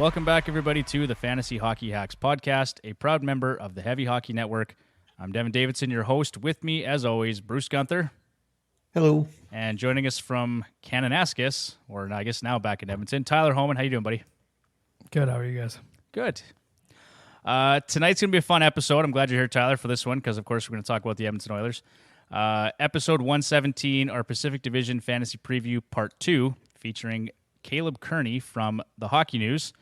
Welcome back, everybody, to the Fantasy Hockey Hacks podcast, a proud member of the Heavy Hockey Network. I'm Devin Davidson, your host. With me, as always, Bruce Gunther. Hello. And joining us from Kananaskis, or I guess now back in Edmonton, Tyler Homan. How you doing, buddy? Good. How are you guys? Good. Tonight's going to be a fun episode. I'm glad you're here, Tyler, for this one, because, of course, we're going to talk about the Edmonton Oilers. Episode 117, our Pacific Division Fantasy Preview Part 2, featuring Caleb Kerney from the Hockey News.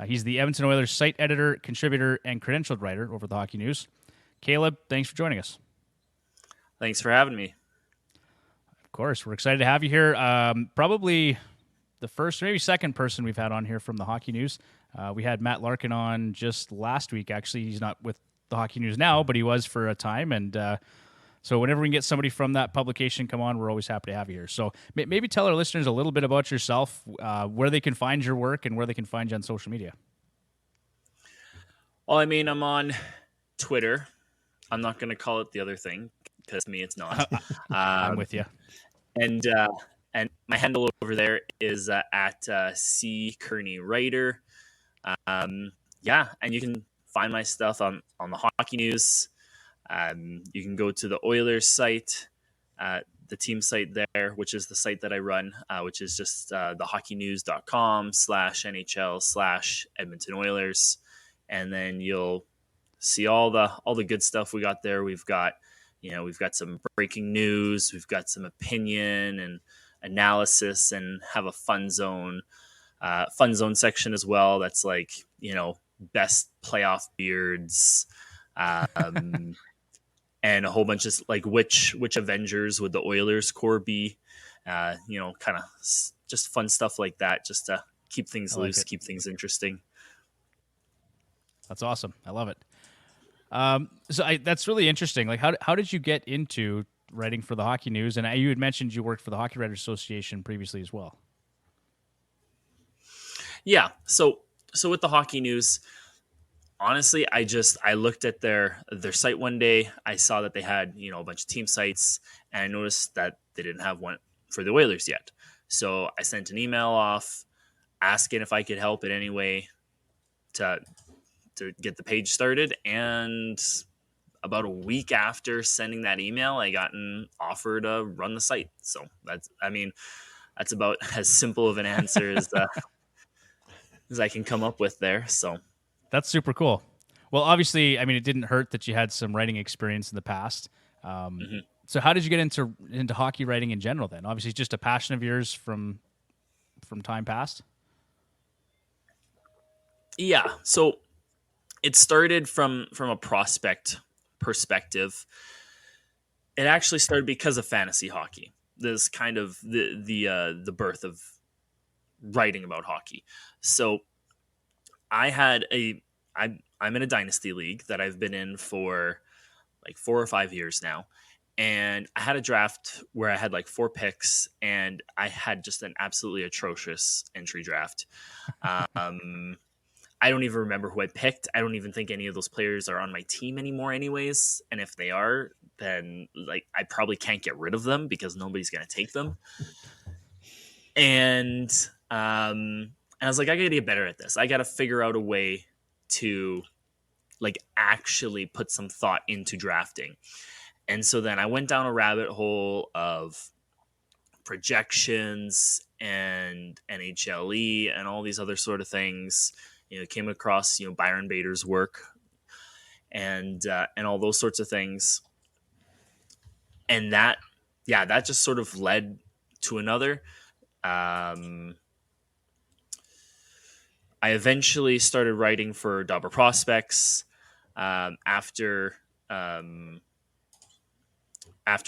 He's the Edmonton Oilers site editor, contributor, and credentialed writer over the Hockey News. Caleb, thanks for joining us. Thanks for having me. Of course, we're excited to have you here. Probably the first, maybe second person we've had on here from the Hockey News. We had Matt Larkin on just last week. Actually, he's not with the Hockey News now, but he was for a time. And so whenever we can get somebody from that publication come on, we're always happy to have you here. So maybe tell our listeners a little bit about yourself, where they can find your work and where they can find you on social media. Well, I mean, I'm on Twitter. I'm not going to call it the other thing because to me it's not. I'm with you. And my handle over there is at C Kerney Writer. Yeah, and you can find my stuff on the Hockey News. You can go to the Oilers site, the team site there, which is the site that I run, which is just thehockeynews.com/NHL/Edmonton Oilers. And then you'll see all the good stuff we got there. We've got some breaking news, we've got some opinion and analysis, and have a fun zone section as well. That's like, best playoff beards, and a whole bunch of like which Avengers would the Oilers core be, kind of just fun stuff like that, just to keep things loose, keep things interesting. That's awesome. I love it. That's really interesting. Like, how did you get into writing for the Hockey News? And you had mentioned you worked for the Hockey Writers Association previously as well. Yeah. So with the Hockey News, honestly, I looked at their site one day. I saw that they had, a bunch of team sites, and I noticed that they didn't have one for the Oilers yet. So I sent an email off asking if I could help in any way to get the page started. And about a week after sending that email, I got an offer to run the site. So that's about as simple of an answer as I can come up with there. So that's super cool. Well, obviously, it didn't hurt that you had some writing experience in the past. So how did you get into hockey writing in general then? Obviously, it's just a passion of yours from time past? Yeah. So it started from a prospect perspective. It actually started because of fantasy hockey. This kind of the birth of writing about hockey. So I'm in a dynasty league that I've been in for like 4 or 5 years now. And I had a draft where I had like 4 picks, and I had just an absolutely atrocious entry draft. I don't even remember who I picked. I don't even think any of those players are on my team anymore anyways. And if they are, then like I probably can't get rid of them because nobody's going to take them. And I was like, I got to get better at this. I got to figure out a way to like actually put some thought into drafting. And so then I went down a rabbit hole of projections and NHLE and all these other sort of things. Came across, Byron Bader's work and all those sorts of things. And that just sort of led to another. I eventually started writing for Dobber Prospects after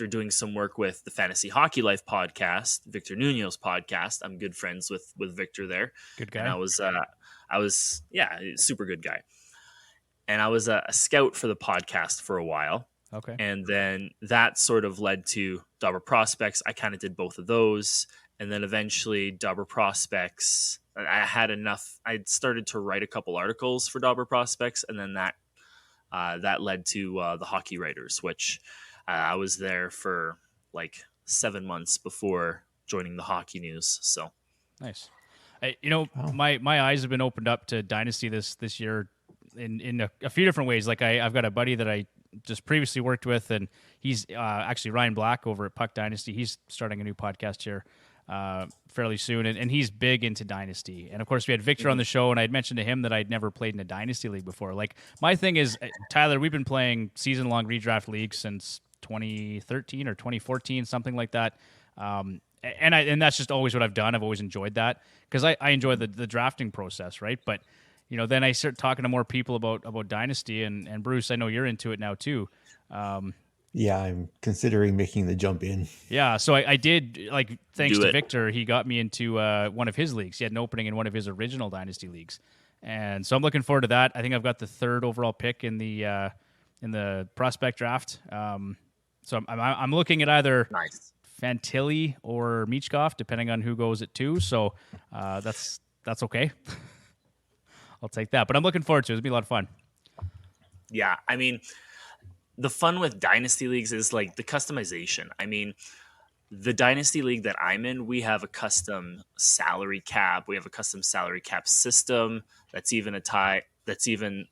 doing some work with the Fantasy Hockey Life podcast, Victor Nuno's podcast. I'm good friends with Victor there. Good guy. And I was super good guy. And I was a scout for the podcast for a while. Okay. And then that sort of led to Dobber Prospects. I kind of did both of those. And then eventually Dobber Prospects, I had enough. I started to write a couple articles for Dobber Prospects. And then that led to the Hockey Writers, which I was there for like 7 months before joining the Hockey News. So nice. Wow. My eyes have been opened up to Dynasty this year in a few different ways. Like I've got a buddy that I just previously worked with, and he's actually Ryan Black over at Puck Dynasty. He's starting a new podcast here fairly soon, and he's big into Dynasty. And of course, we had Victor on the show, and I had mentioned to him that I'd never played in a Dynasty league before. Like my thing is, Tyler, we've been playing season-long redraft leagues since 2013 or 2014, something like that. And that's just always what I've done. I've always enjoyed that because I enjoy the drafting process, right? But then I start talking to more people about Dynasty, and Bruce, I know you're into it now too. Yeah, I'm considering making the jump in. Yeah, so I did, like, thanks Do to it. Victor, he got me into one of his leagues. He had an opening in one of his original Dynasty leagues, and so I'm looking forward to that. I think I've got the 3rd overall pick in the prospect draft. So I'm looking at either Nice. Fantilli or Michkov, depending on who goes at 2. So that's okay. I'll take that. But I'm looking forward to it. It'll be a lot of fun. Yeah, I mean, the fun with Dynasty leagues is like the customization. I mean, the Dynasty league that I'm in, we have a custom salary cap. We have a custom salary cap system that's even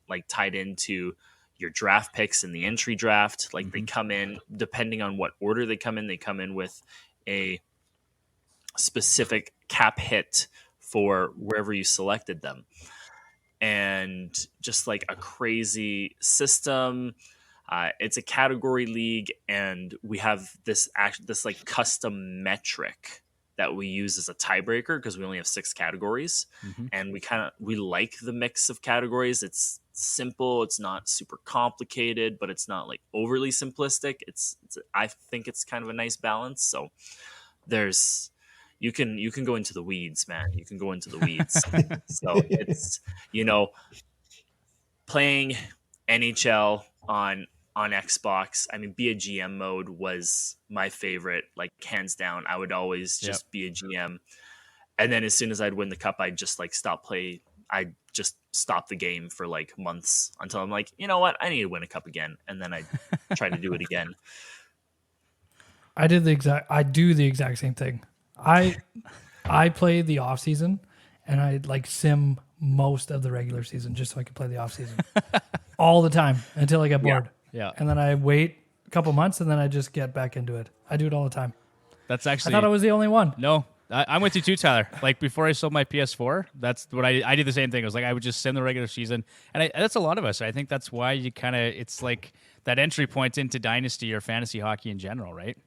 like tied into your draft picks in the entry draft. Like they come in, depending on what order they come in with a specific cap hit for wherever you selected them. And just like a crazy system. It's a category league, and we have this like custom metric that we use as a tiebreaker because we only have 6 categories, and we like the mix of categories. It's simple, it's not super complicated, but it's not like overly simplistic. I think it's kind of a nice balance. So you can go into the weeds, man. You can go into the weeds. So it's playing NHL on Xbox. I mean, be a GM mode was my favorite, like hands down. I would always just be a GM. And then as soon as I'd win the cup, I'd just like I'd just stop the game for like months until I'm like, you know what? I need to win a cup again. And then I'd try to do it again. I do the exact same thing. I play the off season, and I like sim most of the regular season just so I could play the off season all the time until I get bored. Yeah. And then I wait a couple months, and then I just get back into it. I do it all the time. That's actually. I thought I was the only one. No, I'm with you too, Tyler. Like before I sold my PS4, that's what I did the same thing. I was like, I would just sim the regular season, and that's a lot of us. I think that's why you kind of, it's like that entry point into Dynasty or fantasy hockey in general, right?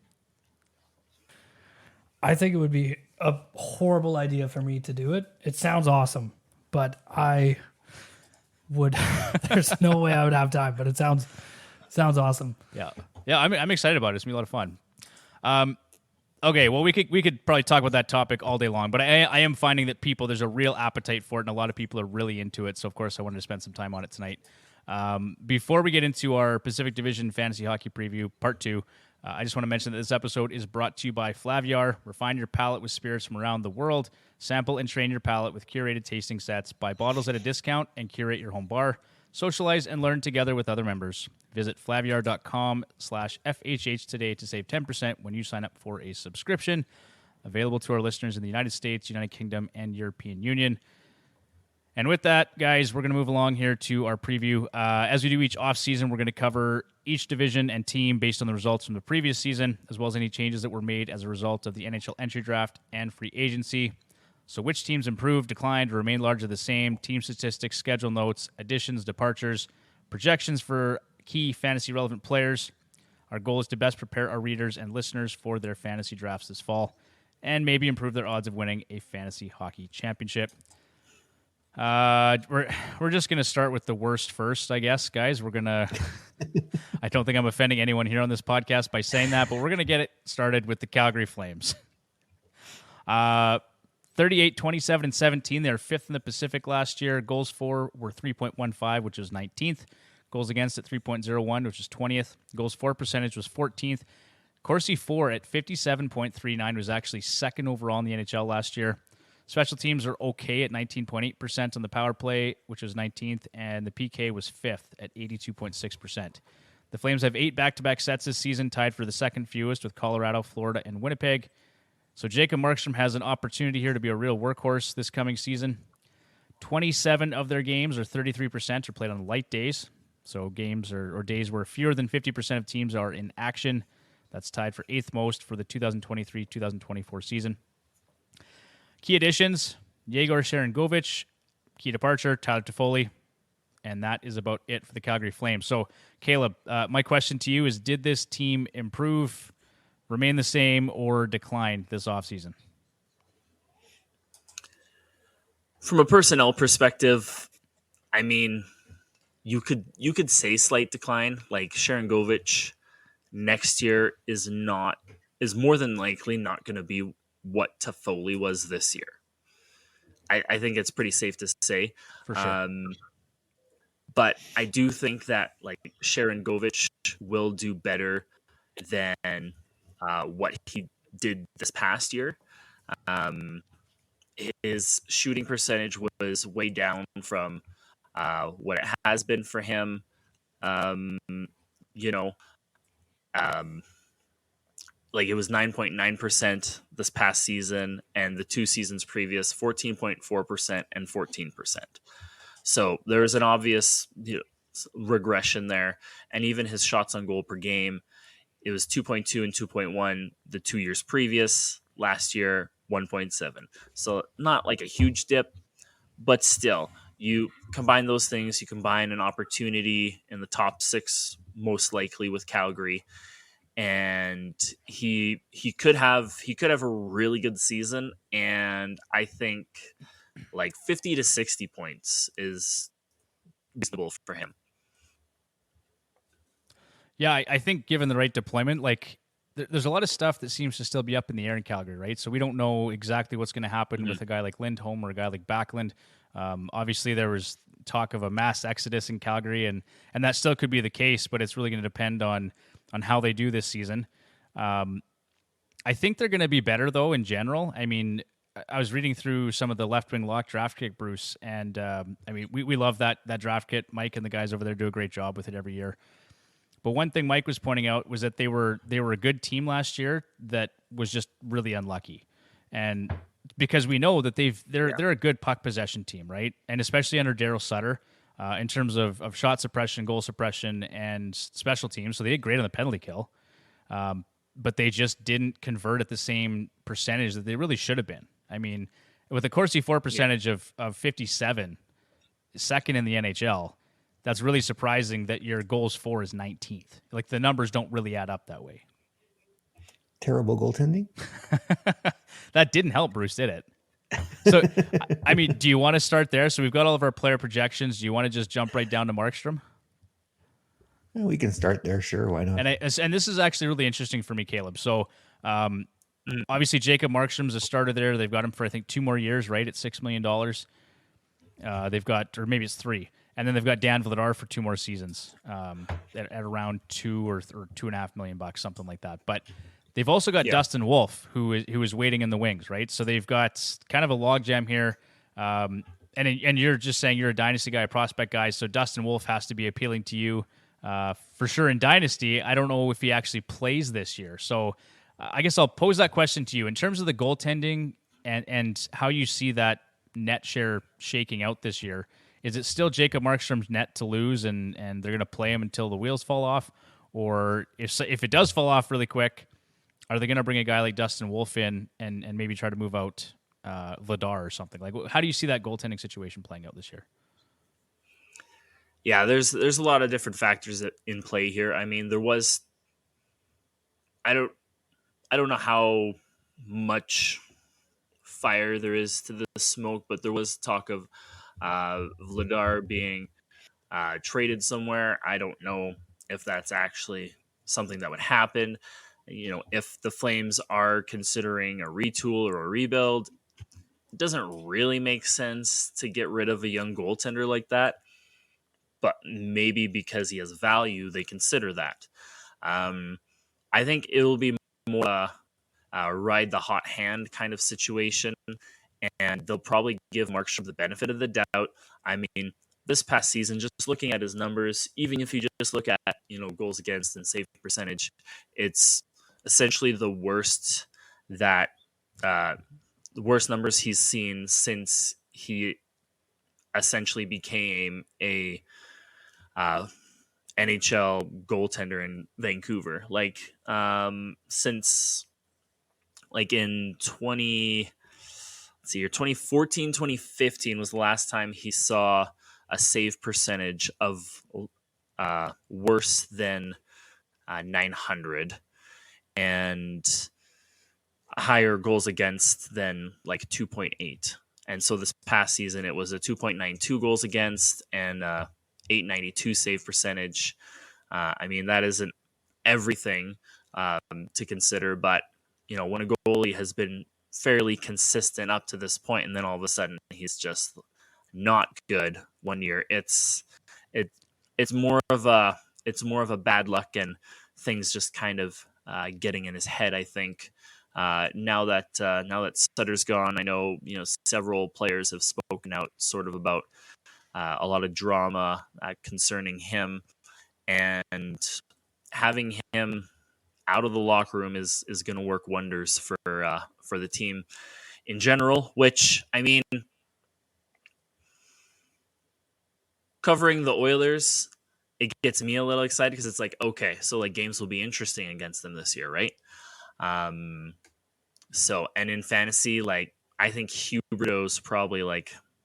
I think it would be a horrible idea for me to do it. It sounds awesome, but I would. There's no way I would have time. But it sounds awesome. Yeah. I'm excited about it. It's gonna be a lot of fun. Okay, well we could probably talk about that topic all day long, but I am finding that there's a real appetite for it, and a lot of people are really into it. So of course I wanted to spend some time on it tonight. Before we get into our Pacific Division Fantasy Hockey Preview Part 2. I just want to mention that this episode is brought to you by Flaviar. Refine your palate with spirits from around the world. Sample and train your palate with curated tasting sets. Buy bottles at a discount and curate your home bar. Socialize and learn together with other members. Visit flaviar.com/FHH today to save 10% when you sign up for a subscription. Available to our listeners in the United States, United Kingdom, and European Union. And with that, guys, we're going to move along here to our preview. As we do each offseason, we're going to cover each division and team based on the results from the previous season, as well as any changes that were made as a result of the NHL entry draft and free agency. So which teams improved, declined, or remained largely the same, team statistics, schedule notes, additions, departures, projections for key fantasy-relevant players. Our goal is to best prepare our readers and listeners for their fantasy drafts this fall, and maybe improve their odds of winning a fantasy hockey championship. We're just gonna start with the worst first, I guess, guys. We're gonna. I don't think I'm offending anyone here on this podcast by saying that, but we're gonna get it started with the Calgary Flames. 38, 27, and 17. They were 5th in the Pacific last year. Goals for were 3.15, which was 19th. Goals against at 3.01, which was 20th. Goals for percentage was 14th. Corsi for at 57.39 was actually 2nd overall in the NHL last year. Special teams are okay at 19.8% on the power play, which was 19th, and the PK was 5th at 82.6%. The Flames have 8 back-to-back sets this season, tied for the second fewest with Colorado, Florida, and Winnipeg. So Jacob Markstrom has an opportunity here to be a real workhorse this coming season. 27 of their games, or 33%, are played on light days. So games or days where fewer than 50% of teams are in action. That's tied for 8th most for the 2023-2024 season. Key additions, Yegor Sharangovich. Key departure, Tyler Toffoli. And that is about it for the Calgary Flames. So, Caleb, my question to you is, did this team improve, remain the same, or decline this offseason? From a personnel perspective, I mean, you could say slight decline. Like Sharangovich next year is more than likely not going to be what Toffoli was this year. I think it's pretty safe to say. For sure. But I do think that like Sharangovich will do better than what he did this past year. His shooting percentage was way down from what it has been for him. Like it was 9.9% this past season, and the 2 seasons previous, 14.4% and 14%. So there's an obvious regression there. And even his shots on goal per game, it was 2.2 and 2.1 the 2 years previous. Last year, 1.7. So not like a huge dip, but still, you combine those things, you combine an opportunity in the top 6, most likely with Calgary, and he could have a really good season. And I think like 50 to 60 points is reasonable for him. Yeah, I think given the right deployment, like there's a lot of stuff that seems to still be up in the air in Calgary, right? So we don't know exactly what's going to happen with a guy like Lindholm or a guy like Backlund. Obviously, there was talk of a mass exodus in Calgary, and that still could be the case, but it's really going to depend on how they do this season. I think they're going to be better, though, in general. I mean, I was reading through some of the left-wing lock draft kit, Bruce, and I mean, we love that draft kit. Mike and the guys over there do a great job with it every year. But one thing Mike was pointing out was that they were a good team last year that was just really unlucky, and because we know that they're a good puck possession team, right? And especially under Daryl Sutter, in terms of shot suppression, goal suppression, and special teams. So they did great on the penalty kill, but they just didn't convert at the same percentage that they really should have been. I mean, with a Corsi for percentage of 57, second in the NHL. That's really surprising that your goals for is 19th. Like the numbers don't really add up that way. Terrible goaltending. That didn't help, Bruce, did it? So, I mean, do you want to start there? So we've got all of our player projections. Do you want to just jump right down to Markstrom? Yeah, we can start there. Sure. Why not? And this is actually really interesting for me, Caleb. So obviously Jacob Markstrom's a starter there. They've got him for, I think, 2 more years, right? At $6 million. They've got, or maybe it's 3. And then they've got Dan Vladar for 2 more seasons at around $2 or $2.5 million, something like that. But they've also got Dustin Wolf, who is waiting in the wings, right? So they've got kind of a logjam here. And you're just saying you're a dynasty guy, a prospect guy, so Dustin Wolf has to be appealing to you for sure in dynasty. I don't know if he actually plays this year. So I guess I'll pose that question to you. In terms of the goaltending and how you see that net share shaking out this year, is it still Jacob Markstrom's net to lose, and they're going to play him until the wheels fall off? Or if it does fall off really quick, are they going to bring a guy like Dustin Wolf in and maybe try to move out Vladar or something? Like, how do you see that goaltending situation playing out this year? Yeah, there's a lot of different factors in play here. I mean, there was I don't know how much fire there is to the smoke, but there was talk of Vladar being traded somewhere. I don't know if that's actually something that would happen. You know, if the Flames are considering a retool or a rebuild, it doesn't really make sense to get rid of a young goaltender like that. But maybe because he has value, they consider that. I think it will be more ride the hot hand kind of situation, and they'll probably give Markstrom the benefit of the doubt. I mean, this past season, just looking at his numbers, even if you just look at goals against and save percentage, it's essentially the worst that the worst numbers he's seen since he essentially became a NHL goaltender in Vancouver. Since in 2014, 2015 was the last time he saw a save percentage of worse than 900 and higher goals against than 2.8. And so this past season, it was a 2.92 goals against and 892 save percentage. That isn't everything to consider, but when a goalie has been fairly consistent up to this point, and then all of a sudden he's just not good one year, it's more of a bad luck and things just kind of getting in his head, I think. Now that Sutter's gone, I know several players have spoken out sort of about a lot of drama concerning him, and having him out of the locker room is going to work wonders for the team in general. Which, covering the Oilers, it gets me a little excited because it's okay, so games will be interesting against them this year, right? So, and in fantasy, I think Huberdeau's probably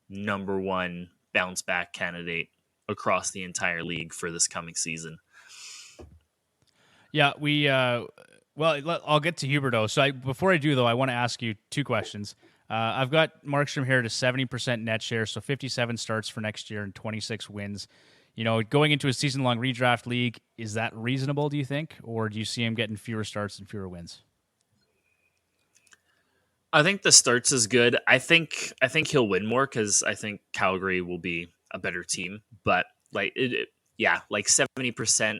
number one bounce back candidate across the entire league for this coming season. Yeah, I'll get to Huberdeau. So before I do, though, I want to ask you two questions. I've got Markstrom here to 70% net share, so 57 starts for next year and 26 wins. Going into a season-long redraft league, is that reasonable, do you think? Or do you see him getting fewer starts and fewer wins? I think the starts is good. I think he'll win more because I think Calgary will be a better team. But 70%,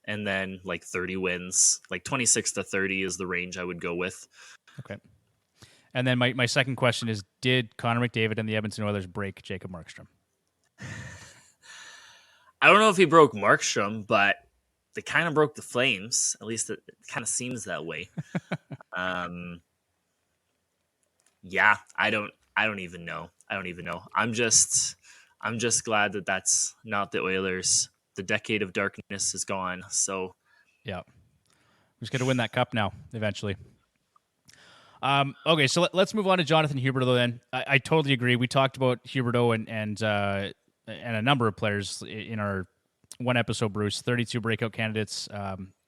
and then 30 wins. 26 to 30 is the range I would go with. Okay. And then my second question is: did Connor McDavid and the Edmonton Oilers break Jacob Markstrom? I don't know if he broke Markstrom, but they kind of broke the Flames. At least it kind of seems that way. Yeah, I don't even know. I'm just glad that that's not the Oilers. The decade of darkness is gone. So, yeah, who's going to win that cup now eventually? Okay, so let's move on to Jonathan Huberdeau then. I totally agree. We talked about Huberdeau and a number of players in our one episode, Bruce. 32 breakout candidates,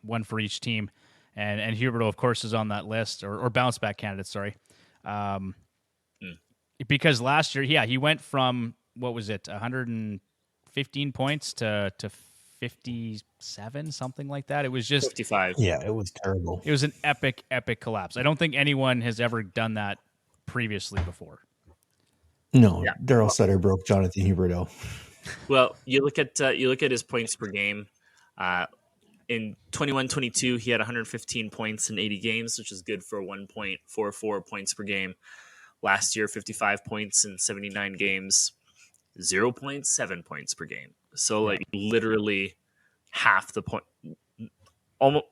one for each team, and Huberdeau, of course, is on that list, or bounce back candidates. Sorry. Because last year, he went from, what was it, 115 points to 57, something like that. It was just 55. Yeah, it was terrible. It was an epic collapse. I don't think anyone has ever done that previously before. No, yeah. Daryl Sutter broke Jonathan Huberdeau. Well, you look at his points per game. In 21-22, he had 115 points in 80 games, which is good for 1.44 points per game. Last year, 55 points in 79 games, 0.7 points per game. So, literally half the point. Almost,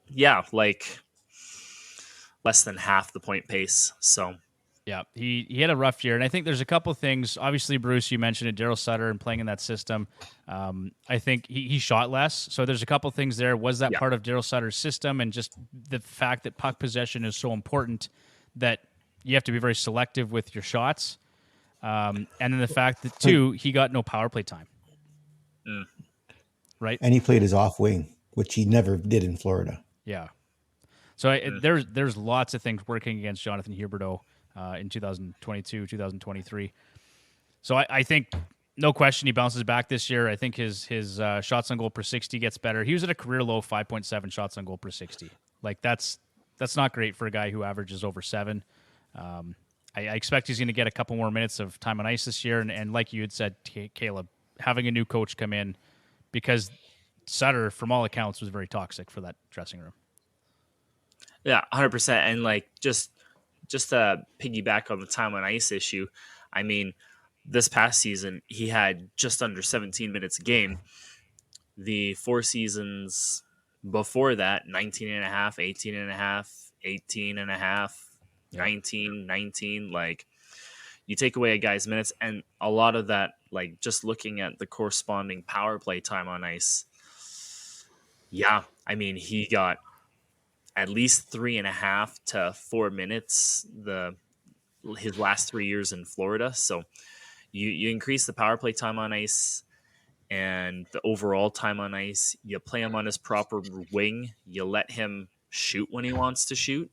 less than half the point pace. So, yeah, he had a rough year, and I think there's a couple things. Obviously, Bruce, you mentioned it, Daryl Sutter and playing in that system. I think he shot less, so there's a couple things there. Was that part of Daryl Sutter's system, and just the fact that puck possession is so important that you have to be very selective with your shots, and then the fact that too he got no power play time, right? And he played his off wing, which he never did in Florida. Yeah, so there's lots of things working against Jonathan Huberdeau in 2022, 2023. So I think no question he bounces back this year. I think his shots on goal per 60 gets better. He was at a career low 5.7 shots on goal per 60. That's not great for a guy who averages over 7. I expect he's going to get a couple more minutes of time on ice this year. And like you had said, Caleb, having a new coach come in, because Sutter, from all accounts, was very toxic for that dressing room. Yeah, 100%. And just to piggyback on the time on ice issue, this past season, he had just under 17 minutes a game. The 4 seasons before that, 19 and a half, 18 and a half, 18 and a half, 19, 19. Like, you take away a guy's minutes, and a lot of that, like, just looking at the corresponding power play time on ice. Yeah, I mean, he got at least 3.5 to 4 minutes his last 3 years in Florida. So you increase the power play time on ice and the overall time on ice. You play him on his proper wing. You let him shoot when he wants to shoot.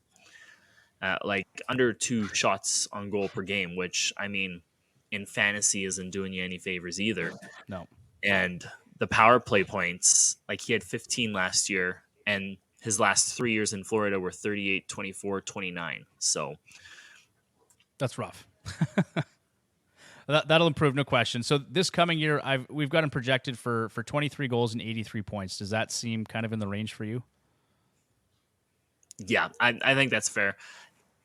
Like under 2 shots on goal per game, which, I mean, in fantasy isn't doing you any favors either. No. And the power play points, like he had 15 last year, and his last 3 years in Florida were 38, 24, 29. So that's rough. That'll improve, no question. So this coming year, we've got him projected for 23 goals and 83 points. Does that seem kind of in the range for you? Yeah, I think that's fair.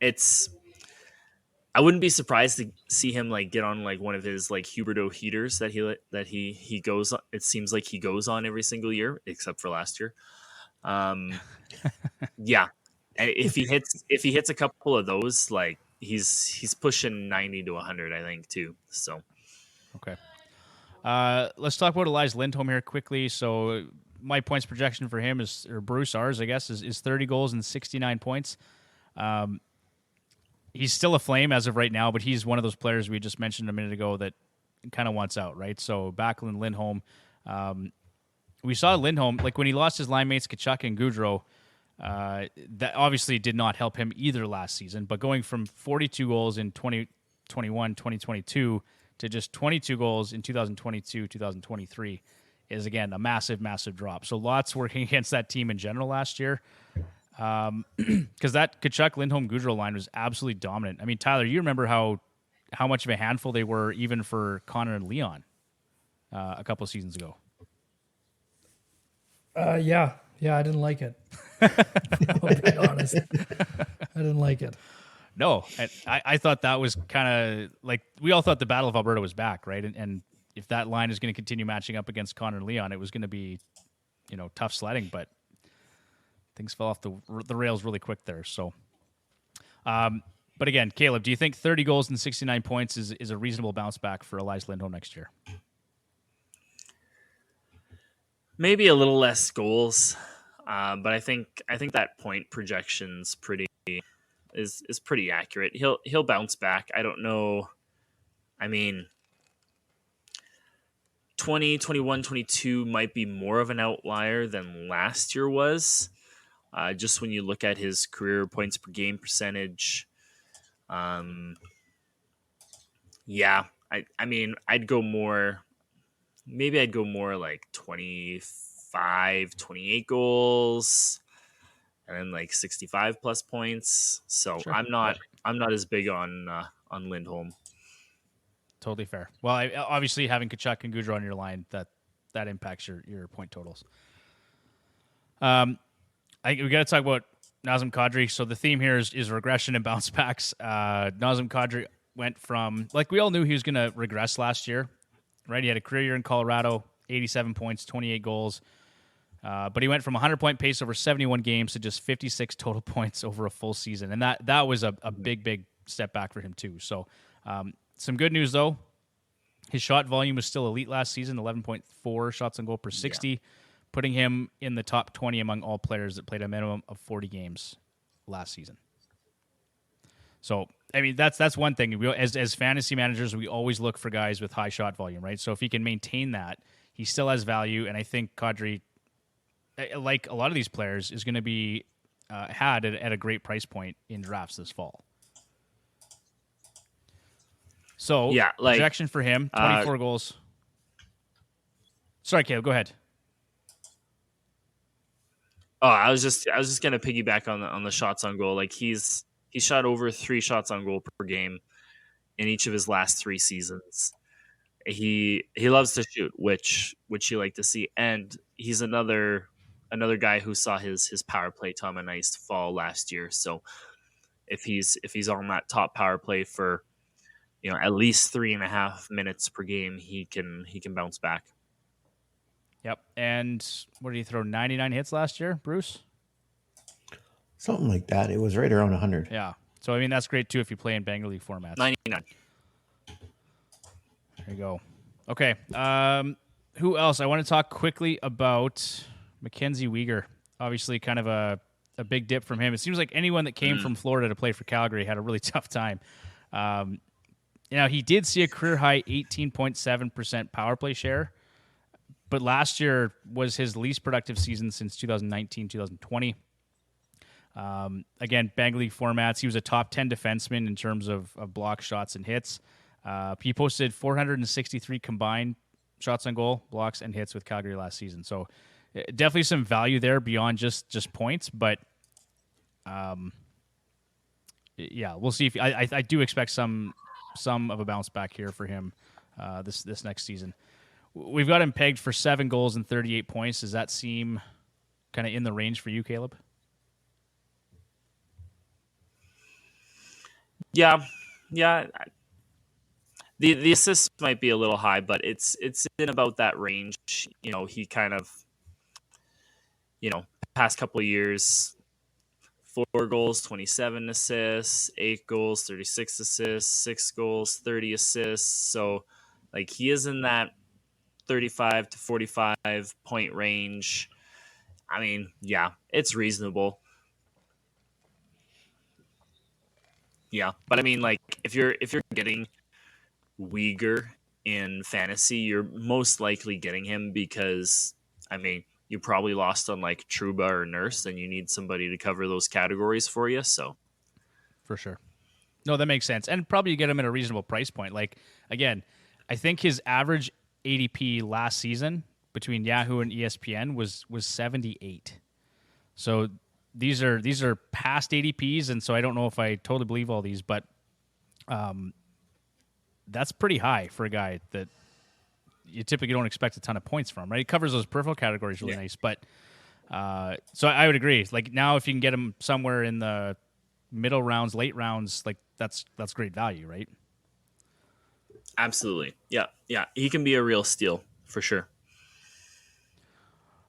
I wouldn't be surprised to see him like get on like one of his like Huberto heaters that he goes on. It seems like he goes on every single year except for last year. Yeah, and if he hits a couple of those, like he's pushing 90 to 100, I think, too. So okay, let's talk about Elias Lindholm here quickly. So my points projection for him or Bruce, ours, I guess, is 30 goals and 69 points. He's still a Flame as of right now, but he's one of those players we just mentioned a minute ago that kind of wants out, right? So Backlund, Lindholm. We saw Lindholm, like when he lost his line mates, Tkachuk and Gaudreau, that obviously did not help him either last season, but going from 42 goals in 2021, 2022 to just 22 goals in 2022, 2023 is, again, a massive, massive drop. So lots working against that team in general last year. Because that Tkachuk, Lindholm, Gaudreau line was absolutely dominant. I mean, Tyler, you remember how much of a handful they were even for Connor and Leon a couple of seasons ago. Yeah, I didn't like it. I'll be honest. I didn't like it. No, I thought that was kind of like, we all thought the Battle of Alberta was back, right? And if that line is going to continue matching up against Connor and Leon, it was going to be, tough sledding, but things fell off the rails really quick there. So, but again, Caleb, do you think 30 goals and 69 points is a reasonable bounce back for Elias Lindholm next year? maybe a little less goals, but I think that point projection's is pretty accurate. He'll bounce back. I don't know. I mean, 20, 21, 22 might be more of an outlier than last year was. Just when you look at his career points per game percentage. Yeah, I mean, I'd go more like 25, 28 goals and then like 65 plus points. So sure. I'm not as big on Lindholm. Totally fair. Well, obviously having Tkachuk and Gaudreau on your line, that impacts your point totals. We got to talk about Nazem Kadri. So the theme here is regression and bounce backs. Nazem Kadri went from, like, we all knew he was going to regress last year, right? He had a career year in Colorado, 87 points, 28 goals. But he went from 100-point pace over 71 games to just 56 total points over a full season. And that was a big step back for him too. So some good news, though. His shot volume was still elite last season, 11.4 shots on goal per 60, putting him in the top 20 among all players that played a minimum of 40 games last season. So, I mean, that's one thing. As fantasy managers, we always look for guys with high shot volume, right? So if he can maintain that, he still has value. And I think Kadri, like a lot of these players, is going to be had at a great price point in drafts this fall. So, projection for him, 24 goals. Sorry, Caleb, go ahead. Oh, I was just gonna piggyback on the shots on goal. Like he shot over 3 shots on goal per game in each of his last 3 seasons. He loves to shoot, which you like to see, and he's another guy who saw his power play time on ice fall last year. So if he's on that top power play for at least 3.5 minutes per game, he can bounce back. Yep. And what did he throw? 99 hits last year, Bruce? Something like that. It was right around 100. Yeah. So, I mean, that's great, too, if you play in Banger League formats. 99. There you go. Okay. Who else? I want to talk quickly about Mackenzie Weegar. Obviously, kind of a big dip from him. It seems like anyone that came from Florida to play for Calgary had a really tough time. He did see a career-high 18.7% power play share, but last year was his least productive season since 2019-2020. Again, Banger League formats, he was a top 10 defenseman in terms of block shots and hits. He posted 463 combined shots on goal, blocks, and hits with Calgary last season. So definitely some value there beyond just points, but we'll see. If I do expect some of a bounce back here for him this next season. We've got him pegged for 7 goals and 38 points. Does that seem kind of in the range for you, Caleb? Yeah. The assists might be a little high, but it's in about that range. He kind of, past couple of years, 4 goals, 27 assists, 8 goals, 36 assists, 6 goals, 30 assists. So, like, he is in that 35 to 45 point range. I mean, yeah, it's reasonable. Yeah, but I mean, like, if you're getting Weegar in fantasy, you're most likely getting him because, I mean, you probably lost on like Trouba or Nurse, and you need somebody to cover those categories for you. So, for sure. No, that makes sense. And probably you get him at a reasonable price point. Like, again, I think his average ADP last season between Yahoo and ESPN was 78. So these are past ADPs, and so I don't know if I totally believe all these, but that's pretty high for a guy that you typically don't expect a ton of points from, right? He covers those peripheral categories really nice, but so I would agree. Like, now if you can get him somewhere in the middle rounds, late rounds, like that's great value, right? Absolutely. Yeah. He can be a real steal for sure.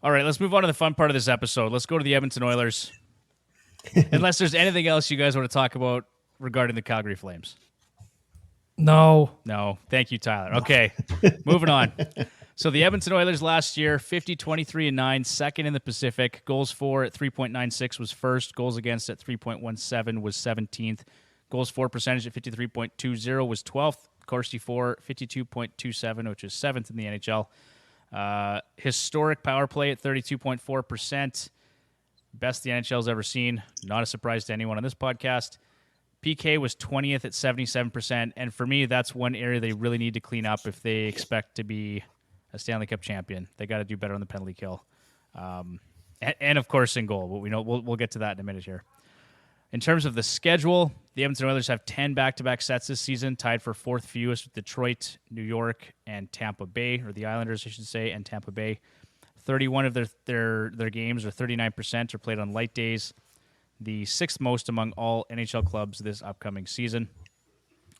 All right, let's move on to the fun part of this episode. Let's go to the Edmonton Oilers. Unless there's anything else you guys want to talk about regarding the Calgary Flames. No. Thank you, Tyler. Okay, moving on. So the Edmonton Oilers last year, 50, 23-9, second in the Pacific. Goals for at 3.96 was first. Goals against at 3.17 was 17th. Goals for percentage at 53.20 was 12th. Corsi for 52.27, which is 7th in the NHL. Historic power play at 32.4%. Best the NHL's ever seen. Not a surprise to anyone on this podcast. PK was 20th at 77%. And for me, that's one area they really need to clean up if they expect to be a Stanley Cup champion. They got to do better on the penalty kill. And of course, in goal. But we know we'll get to that in a minute here. In terms of the schedule, the Edmonton Oilers have 10 back-to-back sets this season, tied for 4th fewest with Detroit, New York, and Tampa Bay, or the Islanders, I should say, and Tampa Bay. 31 of their games, or 39%, are played on light days, the 6th most among all NHL clubs this upcoming season.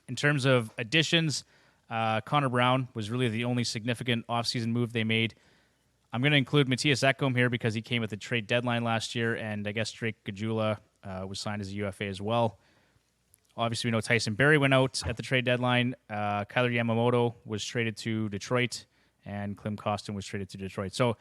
In terms of additions, Connor Brown was really the only significant offseason move they made. I'm going to include Matthias Ekholm here because he came at the trade deadline last year, and I guess Drake Gajula was signed as a UFA as well. Obviously, we know Tyson Barrie went out at the trade deadline. Kyler Yamamoto was traded to Detroit, and Klim Kostin was traded to Detroit. So,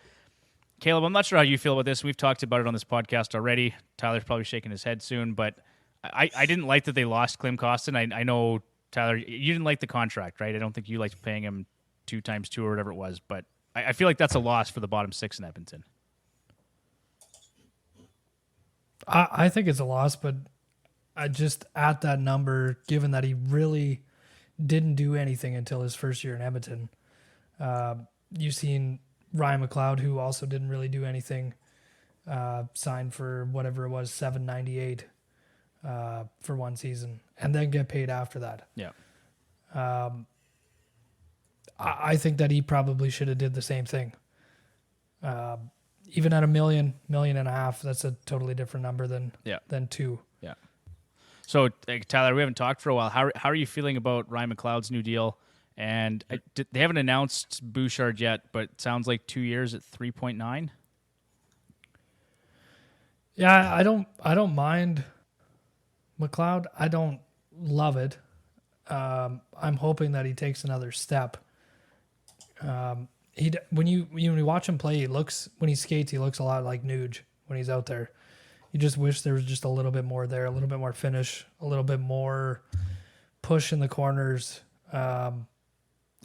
Caleb, I'm not sure how you feel about this. We've talked about it on this podcast already. Tyler's probably shaking his head soon, but I didn't like that they lost Klim Kostin. I know, Tyler, you didn't like the contract, right? I don't think you liked paying him 2 times 2 or whatever it was, but I feel like that's a loss for the bottom 6 in Edmonton. I think it's a loss, but I just at that number, given that he really didn't do anything until his first year in Edmonton. You've seen Ryan McLeod, who also didn't really do anything, signed for whatever it was, $798 for one season, and then get paid after that. Yeah. I think that he probably should have did the same thing. Even at $1 million, $1.5 million, that's a totally different number than 2. Yeah. So, Tyler, we haven't talked for a while. How are you feeling about Ryan McLeod's new deal? And they haven't announced Bouchard yet, but it sounds like 2 years at 3.9. Yeah, I don't mind McLeod, I don't love it. I'm hoping that he takes another step. When you watch him play, when he skates, he looks a lot like Nuge when he's out there. You just wish there was just a little bit more there, a little bit more finish, a little bit more push in the corners, a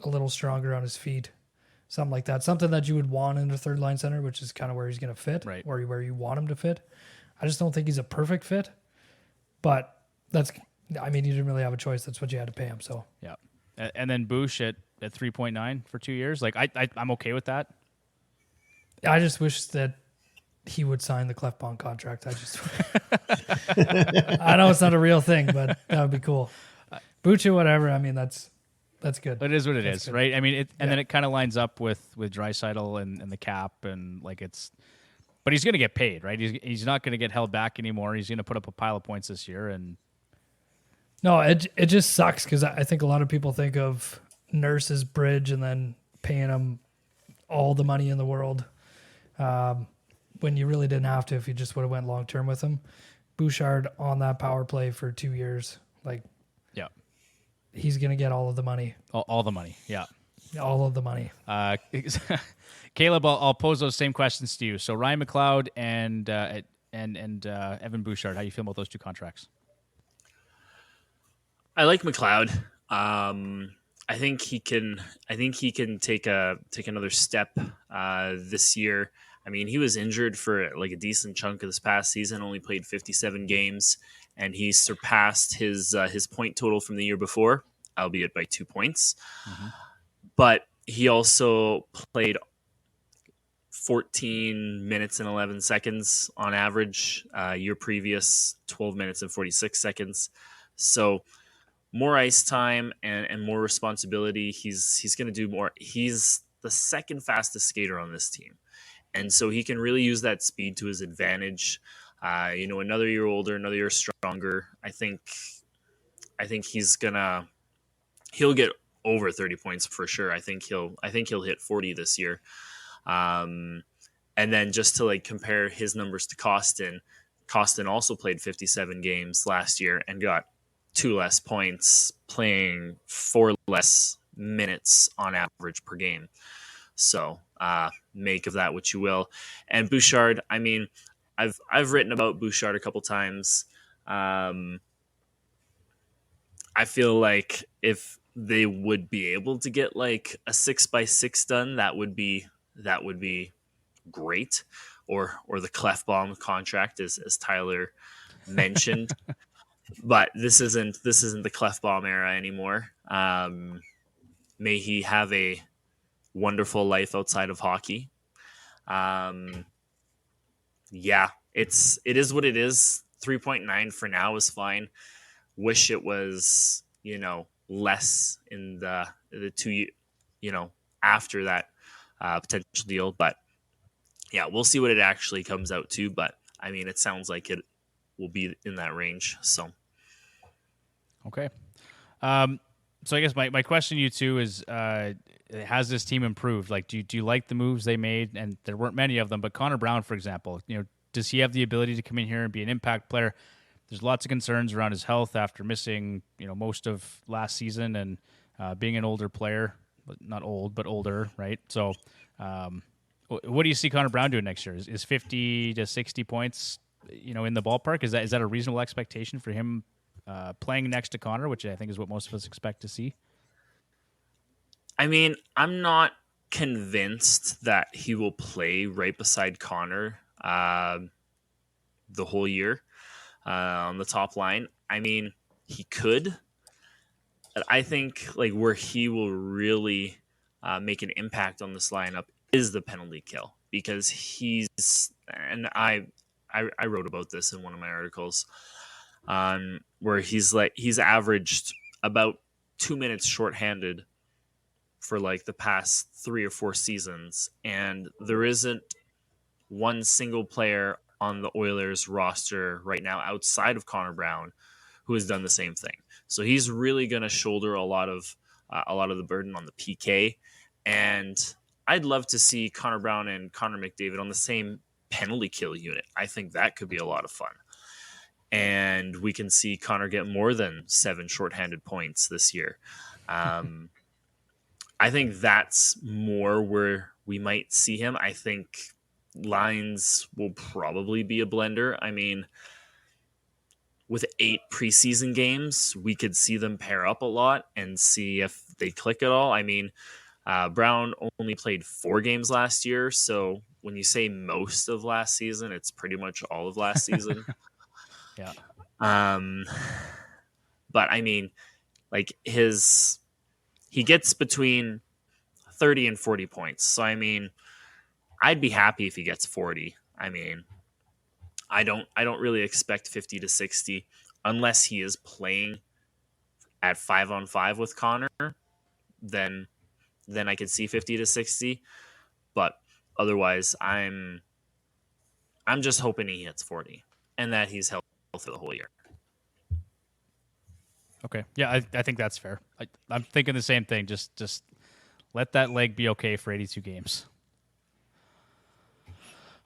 little stronger on his feet, something like that. Something that you would want in a third line center, which is kind of where he's going to fit, right, or where you want him to fit. I just don't think he's a perfect fit, but you didn't really have a choice. That's what you had to pay him. So yeah. And then Bush at 3.9 for 2 years. Like I'm okay with that. I just wish that he would sign the Clefbaum contract. I know it's not a real thing, but that would be cool. Bucha, whatever. I mean, that's good. It is what it is, right? I mean, then it kind of lines up with Draisaitl and the cap, and like but he's going to get paid, right? He's not going to get held back anymore. He's going to put up a pile of points this year, and no, it just sucks because I think a lot of people think of Nurse's bridge and then paying him all the money in the world. When you really didn't have to, if you just would have went long term with him. Bouchard on that power play for 2 years, yeah, he's gonna get all of the money. All the money, yeah, all of the money. Caleb, I'll pose those same questions to you. So Ryan McLeod and Evan Bouchard, how you feel about those two contracts? I like McLeod. I think he can take another step this year. I mean, he was injured for like a decent chunk of this past season, only played 57 games, and he surpassed his point total from the year before, albeit by 2 points. Mm-hmm. But he also played 14 minutes and 11 seconds on average. Year previous, 12 minutes and 46 seconds. So more ice time and more responsibility. He's going to do more. He's the second fastest skater on this team. And so he can really use that speed to his advantage. Another year older, another year stronger. I think he'll get over 30 points for sure. I think he'll hit 40 this year. And then just to compare his numbers to Costin also played 57 games last year and got 2 less points, playing 4 less minutes on average per game. So make of that what you will. And Bouchard, I mean, I've written about Bouchard a couple times. I feel like if they would be able to get like a 6x6 done, that would be great. Or the Clefbaum contract, as Tyler mentioned. But this isn't the Clefbaum era anymore. May he have a wonderful life outside of hockey. It is what it is. 3.9 for now is fine. Wish it was, less in the 2, after that potential deal. But yeah, we'll see what it actually comes out to. But I mean, it sounds like it will be in that range. So, okay. So I guess my question to you two is, has this team improved? Like, do you like the moves they made? And there weren't many of them, but Connor Brown, for example, does he have the ability to come in here and be an impact player? There's lots of concerns around his health after missing, most of last season and being an older player, but not old, but older, right? So, what do you see Connor Brown doing next year? Is 50 to 60 points, in the ballpark? Is that a reasonable expectation for him playing next to Connor, which I think is what most of us expect to see? I mean, I'm not convinced that he will play right beside Connor the whole year on the top line. I mean, he could. But I think where he will really make an impact on this lineup is the penalty kill, because and I wrote about this in one of my articles, where he's averaged about 2 minutes shorthanded for the past 3 or 4 seasons, and there isn't one single player on the Oilers roster right now outside of Connor Brown who has done the same thing. So he's really going to shoulder a lot of the burden on the PK, and I'd love to see Connor Brown and Connor McDavid on the same penalty kill unit. I think that could be a lot of fun. and we can see Connor get more than 7 shorthanded points this year. I think that's more where we might see him. I think lines will probably be a blender. I mean, with 8 preseason games, we could see them pair up a lot and see if they click at all. I mean, Brown only played 4 games last year, so when you say most of last season, it's pretty much all of last season. Yeah. But I mean, like he gets between 30 and 40 points. So I mean, I'd be happy if he gets 40. I mean, I don't really expect 50 to 60 unless he is playing at 5-on-5 with Connor. Then I could see 50 to 60. But otherwise, I'm just hoping he hits 40 and that he's healthy for the whole year. Okay. Yeah, I think that's fair. I'm thinking the same thing. Just let that leg be okay for 82 games.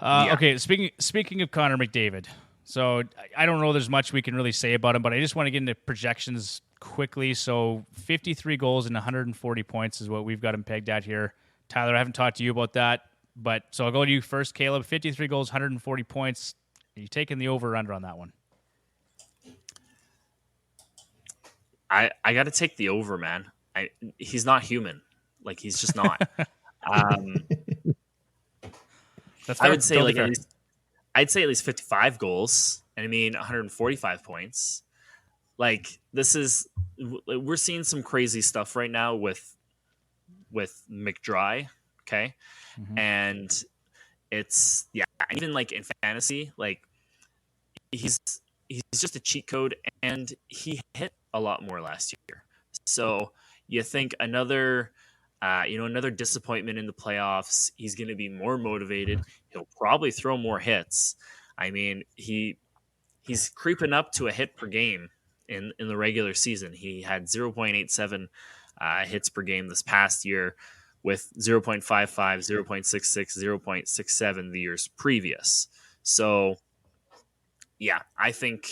Yeah. Okay, speaking of Connor McDavid, so I don't know there's much we can really say about him, but I just want to get into projections quickly. So 53 goals and 140 points is what we've got him pegged at here. Tyler, I haven't talked to you about that, but so I'll go to you first, Caleb. 53 goals, 140 points. Are you taking the over or under on that one? I got to take the over, man. He's not human. Like, he's just not. That's I would say totally like fair. I'd say at least 55 goals, and I mean 145 points. Like, we're seeing some crazy stuff right now with McDry, okay? Mhm. And it's even like in fantasy, like he's just a cheat code, and he hit a lot more last year. So you think another disappointment in the playoffs, he's going to be more motivated. He'll probably throw more hits. I mean, he's creeping up to a hit per game in the regular season. He had 0.87 hits per game this past year, with 0.55, 0.66, 0.67 the years previous. So, yeah, I think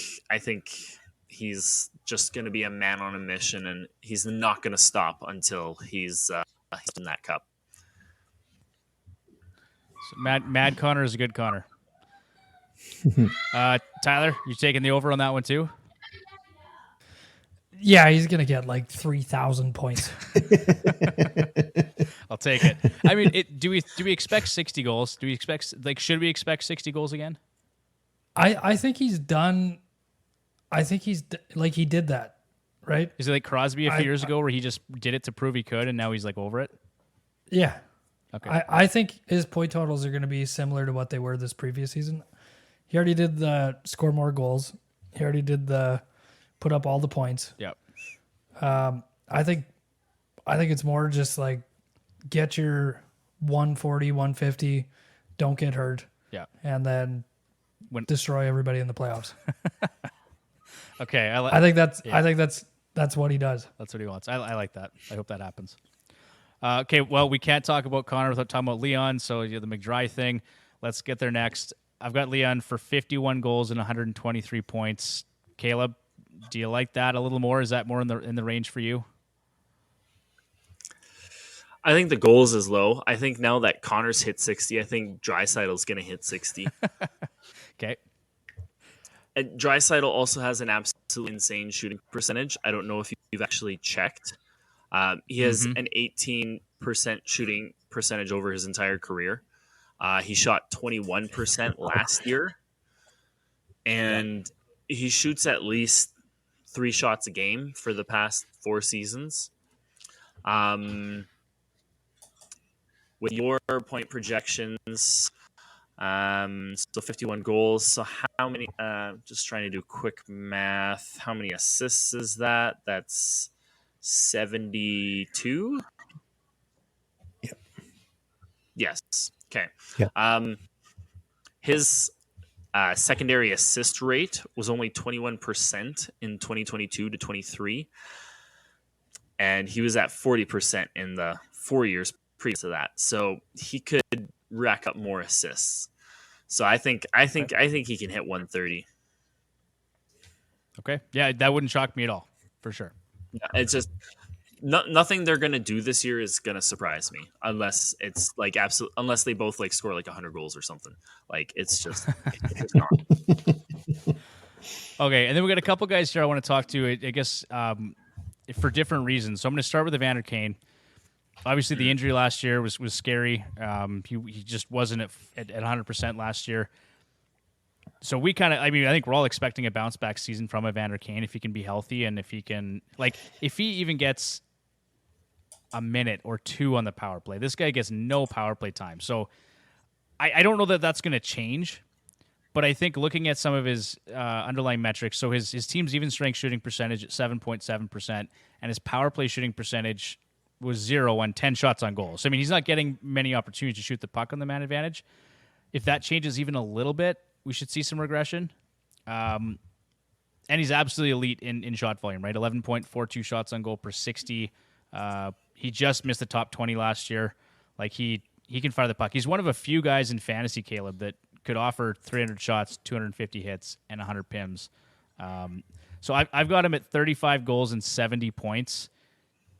he's just going to be a man on a mission, and he's not going to stop until he's in that cup. So Mad Connor is a good Connor. Tyler, you taking the over on that one too? Yeah, he's gonna get like 3,000 points. I'll take it. I mean, do we expect 60 goals? Do we expect should we expect 60 goals again? I think he's done. I think he did that, right? Is it like Crosby a few years ago where he just did it to prove he could and now he's like over it? Yeah. Okay. I think his point totals are going to be similar to what they were this previous season. He already did the score more goals. He already did the put up all the points. Yep. I think it's more just like get your 140, 150, don't get hurt. Yeah. And then destroy everybody in the playoffs. Okay. I think that's what he does. That's what he wants. I like that. I hope that happens. Okay, well, we can't talk about Connor without talking about Leon, so the McDry thing. Let's get there next. I've got Leon for 51 goals and 123 points. Caleb, do you like that a little more? Is that more in the range for you? I think the goals is low. I think now that Connor's hit 60, I think Draisaitl's going to hit 60. Okay. And Draisaitl also has an absolutely insane shooting percentage. I don't know if you've actually checked. He has an 18% shooting percentage over his entire career. He shot 21% last year. And he shoots at least 3 shots a game for the past 4 seasons. With your point projections, so 51 goals. So how many, just trying to do quick math. How many assists is that? That's 72? Yep. Yes. Okay. Yeah. His secondary assist rate was only 21% in 2022 to 23. And he was at 40% in the 4 years previous to that. So he could rack up more assists. So I think he can hit 130. Okay. Yeah, that wouldn't shock me at all, for sure. Yeah, it's just nothing they're gonna do this year is gonna surprise me unless it's like unless they both like score like 100 goals or something. Like it's just not. Okay, and then we got a couple guys here I want to talk to. I guess for different reasons. So I'm going to start with Evander Kane. Obviously, the injury last year was scary. He just wasn't at 100% last year. So we kind of, I think we're all expecting a bounce back season from Evander Kane if he can be healthy and if he can, if he even gets a minute or two on the power play. This guy gets no power play time. So I don't know that that's going to change, but I think looking at some of his underlying metrics, so his team's even strength shooting percentage at 7.7%, and his power play shooting percentage was 0 on 10 shots on goal. So, he's not getting many opportunities to shoot the puck on the man advantage. If that changes even a little bit, we should see some regression. And he's absolutely elite in shot volume, right? 11.42 shots on goal per 60. He just missed the top 20 last year. He can fire the puck. He's one of a few guys in fantasy, Caleb, that could offer 300 shots, 250 hits, and 100 PIMs. So I've got him at 35 goals and 70 points.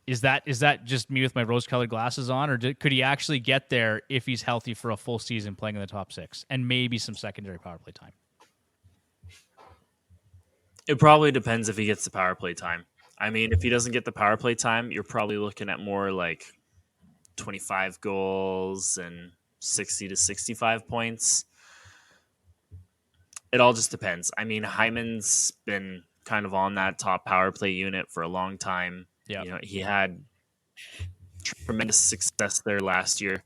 Is that just me with my rose-colored glasses on, or could he actually get there if he's healthy for a full season playing in the top six and maybe some secondary power play time? It probably depends if he gets the power play time. If he doesn't get the power play time, you're probably looking at more like 25 goals and 60 to 65 points. It all just depends. Hyman's been kind of on that top power play unit for a long time. Yeah. He had tremendous success there last year.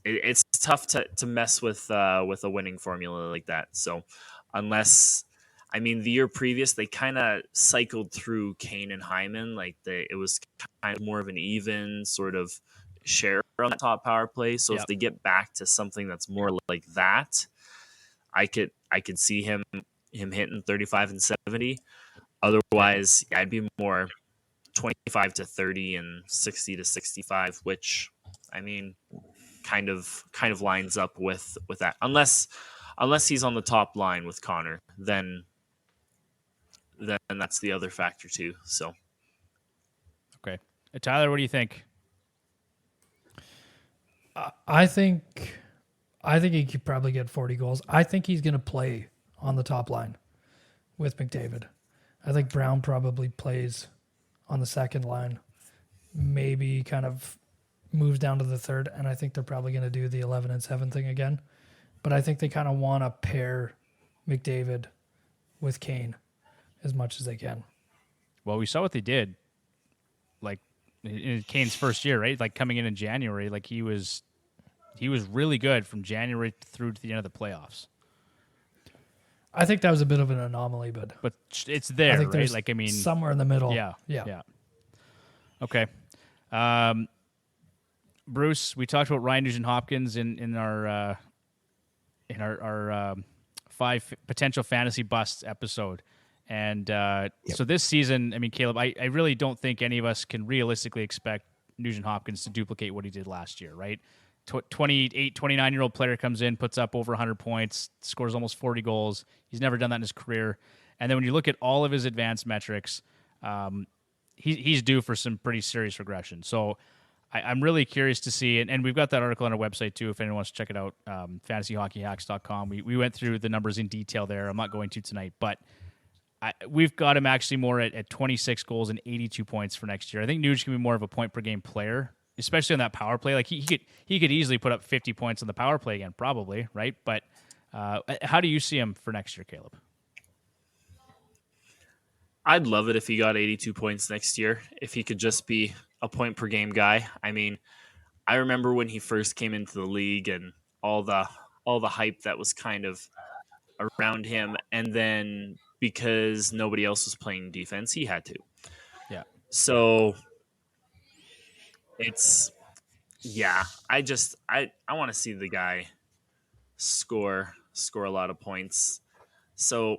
It's tough to mess with a winning formula like that. So unless, the year previous, they kind of cycled through Kane and Hyman. It was kind of more of an even sort of share on the top power play. So if they get back to something that's more like that, I could see him hitting 35 and 70. Otherwise, I'd be more 25 to 30 and 60 to 65, which kind of lines up with that. Unless he's on the top line with Connor, then that's the other factor too. So, okay, Tyler, what do you think? I think he could probably get 40 goals. I think he's going to play on the top line with McDavid. I think Brown probably plays on the second line, maybe kind of moves down to the third, and I think they're probably going to do the 11 and 7 thing again. But I think they kind of want to pair McDavid with Kane as much as they can. Well, we saw what they did, in Kane's first year, right? Coming in January, he was really good from January through to the end of the playoffs. I think that was a bit of an anomaly, but it's there, I think right? somewhere in the middle. Yeah. Okay. Bruce, we talked about Ryan Nugent-Hopkins in our 5 potential fantasy busts episode. And so this season, Caleb, I really don't think any of us can realistically expect Nugent-Hopkins to duplicate what he did last year, right? 28, 29-year-old player comes in, puts up over 100 points, scores almost 40 goals. He's never done that in his career. And then when you look at all of his advanced metrics, he's due for some pretty serious regression. So I'm really curious to see, and we've got that article on our website too if anyone wants to check it out, fantasyhockeyhacks.com. We went through the numbers in detail there. I'm not going to tonight, but we've got him actually more at 26 goals and 82 points for next year. I think Nuge can be more of a point-per-game player, especially on that power play. He could easily put up 50 points on the power play again, probably, right? But how do you see him for next year, Caleb? I'd love it if he got 82 points next year, if he could just be a point-per-game guy. I remember when he first came into the league and all the hype that was kind of around him, and then because nobody else was playing defense, he had to. Yeah. So I want to see the guy score a lot of points. So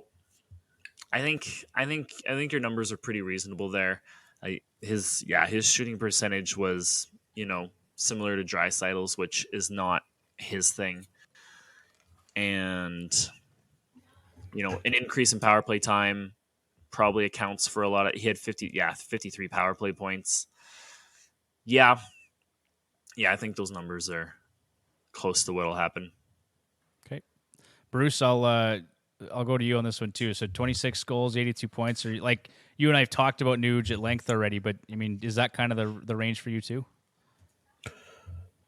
I think your numbers are pretty reasonable there. His shooting percentage was, similar to Draisaitl's, which is not his thing. And an increase in power play time probably accounts for a lot of. He had 53 power play points. Yeah, I think those numbers are close to what'll happen. Okay, Bruce, I'll go to you on this one too. So 26 goals, 82 points. Or like you and I have talked about Nuge at length already, but I mean, is that kind of the range for you too?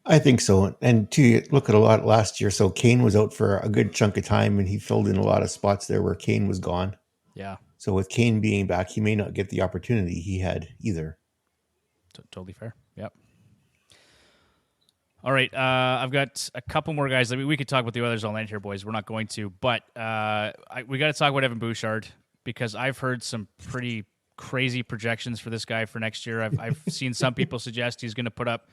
I think so. And to look at a lot last year, so Kane was out for a good chunk of time, and he filled in a lot of spots there where Kane was gone. Yeah. So with Kane being back, he may not get the opportunity he had either. Totally fair. Yep. All right, I've got a couple more guys. I mean, we could talk about the Oilers all night here, boys. We're not going to, but we got to talk about Evan Bouchard because I've heard some pretty crazy projections for this guy for next year. I've seen some people suggest he's going to put up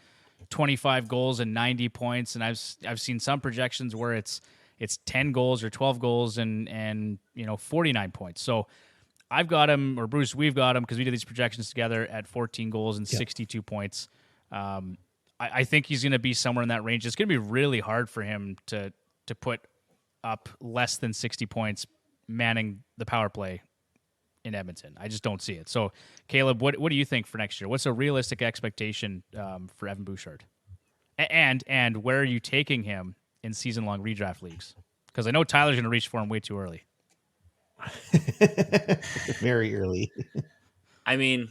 25 goals and 90 points, and I've seen some projections where it's 10 goals or 12 goals and 49 points. So I've got him, or Bruce, we've got him because we did these projections together at 14 goals and 62 points. I think he's going to be somewhere in that range. It's going to be really hard for him to put up less than 60 points manning the power play in Edmonton. I just don't see it. So, Caleb, what do you think for next year? What's a realistic expectation for Evan Bouchard? And where are you taking him in season-long redraft leagues? Because I know Tyler's going to reach for him way too early. Very early. I mean,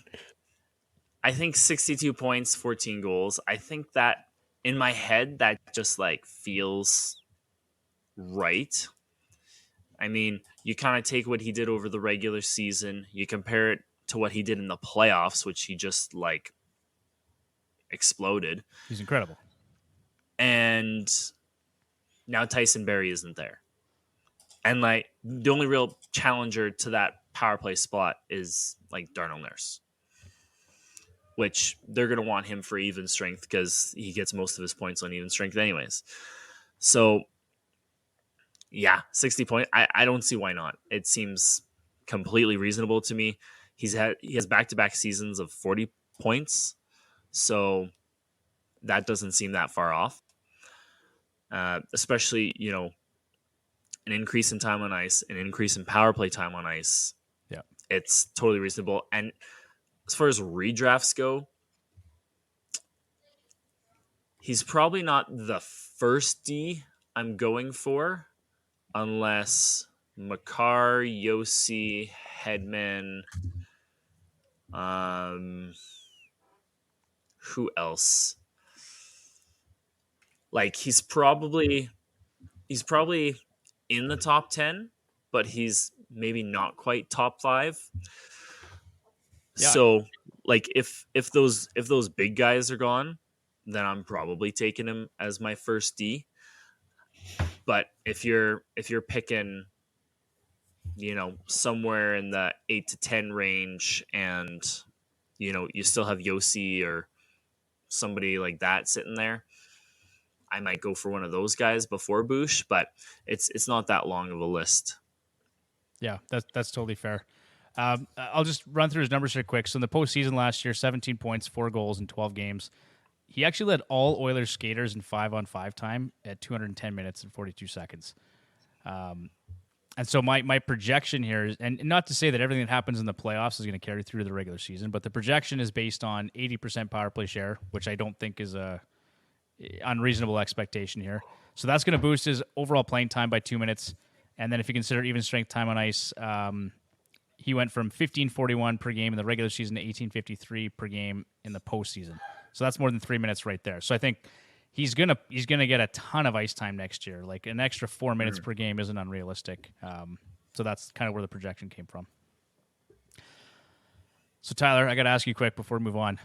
I think 62 points, 14 goals. I think that in my head, that just like feels right. I mean, you kind of take what he did over the regular season, you compare it to what he did in the playoffs, which he just like exploded. He's incredible. And now Tyson Barrie isn't there. And like the only real challenger to that power play spot is like Darnell Nurse, which they're going to want him for even strength because he gets most of his points on even strength anyways. So, yeah, 60 points. I don't see why not. It seems completely reasonable to me. He has back-to-back seasons of 40 points, so that doesn't seem that far off. Especially, an increase in time on ice, an increase in power play time on ice. Yeah, it's totally reasonable. And as far as redrafts go, he's probably not the first D I'm going for unless Makar, Yossi, Hedman, who else? Like he's probably in the top 10, but he's maybe not quite top 5. Yeah. So like if those big guys are gone, then I'm probably taking him as my first D. But if you're picking, somewhere in the 8 to 10 range, and you still have Yossi or somebody like that sitting there, I might go for one of those guys before Bush. But it's not that long of a list. Yeah, that's totally fair. I'll just run through his numbers here quick. So in the postseason last year, 17 points, 4 goals in 12 games. He actually led all Oilers skaters in 5-on-5 time at 210 minutes and 42 seconds. And so my projection here is, and not to say that everything that happens in the playoffs is going to carry through to the regular season, but the projection is based on 80% power play share, which I don't think is a unreasonable expectation here. So that's going to boost his overall playing time by 2 minutes. And then if you consider even strength time on ice, he went from 15:41 per game in the regular season to 18:53 per game in the postseason. So that's more than 3 minutes right there. So I think he's gonna get a ton of ice time next year. Like an extra 4 minutes per game isn't unrealistic. So that's kind of where the projection came from. So Tyler, I got to ask you quick before we move on.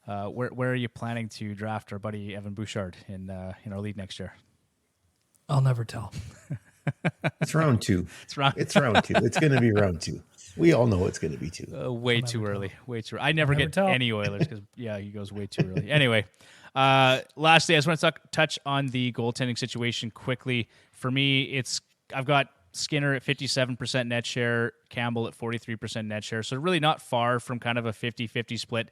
Where are you planning to draft our buddy Evan Bouchard in our league next year? I'll never tell. It's round 2. It's round 2. It's going to be round 2. We all know it's going to be 2. Way too early. I never get any Oilers because, he goes way too early. Anyway, lastly, I just want to touch on the goaltending situation quickly. For me, I've got Skinner at 57% net share, Campbell at 43% net share. So really not far from kind of a 50-50 split,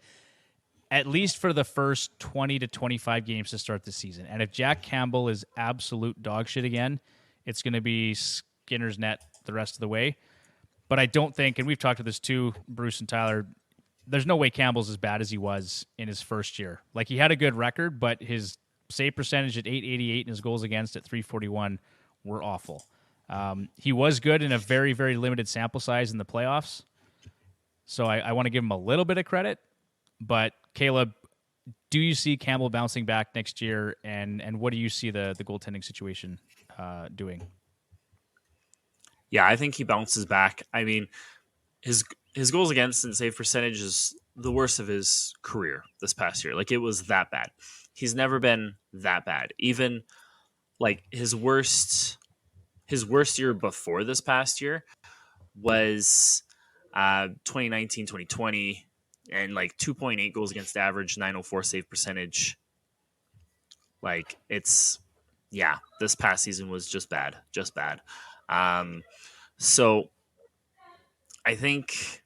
at least for the first 20 to 25 games to start the season. And if Jack Campbell is absolute dog shit again, it's going to be Skinner's net the rest of the way. But I don't think, and we've talked about this too, Bruce and Tyler, there's no way Campbell's as bad as he was in his first year. Like, he had a good record, but his save percentage at .888 and his goals against at .341 were awful. He was good in a very, very limited sample size in the playoffs. So I want to give him a little bit of credit. But, Caleb, do you see Campbell bouncing back next year, and what do you see the goaltending situation doing? Yeah, I think he bounces back. I mean, his goals against and save percentage is the worst of his career this past year. Like, it was that bad. He's never been that bad. Even like his worst year before this past year was 2019, 2020, and like 2.8 goals against average, 904 save percentage. Like, it's, yeah, this past season was just bad. So I think,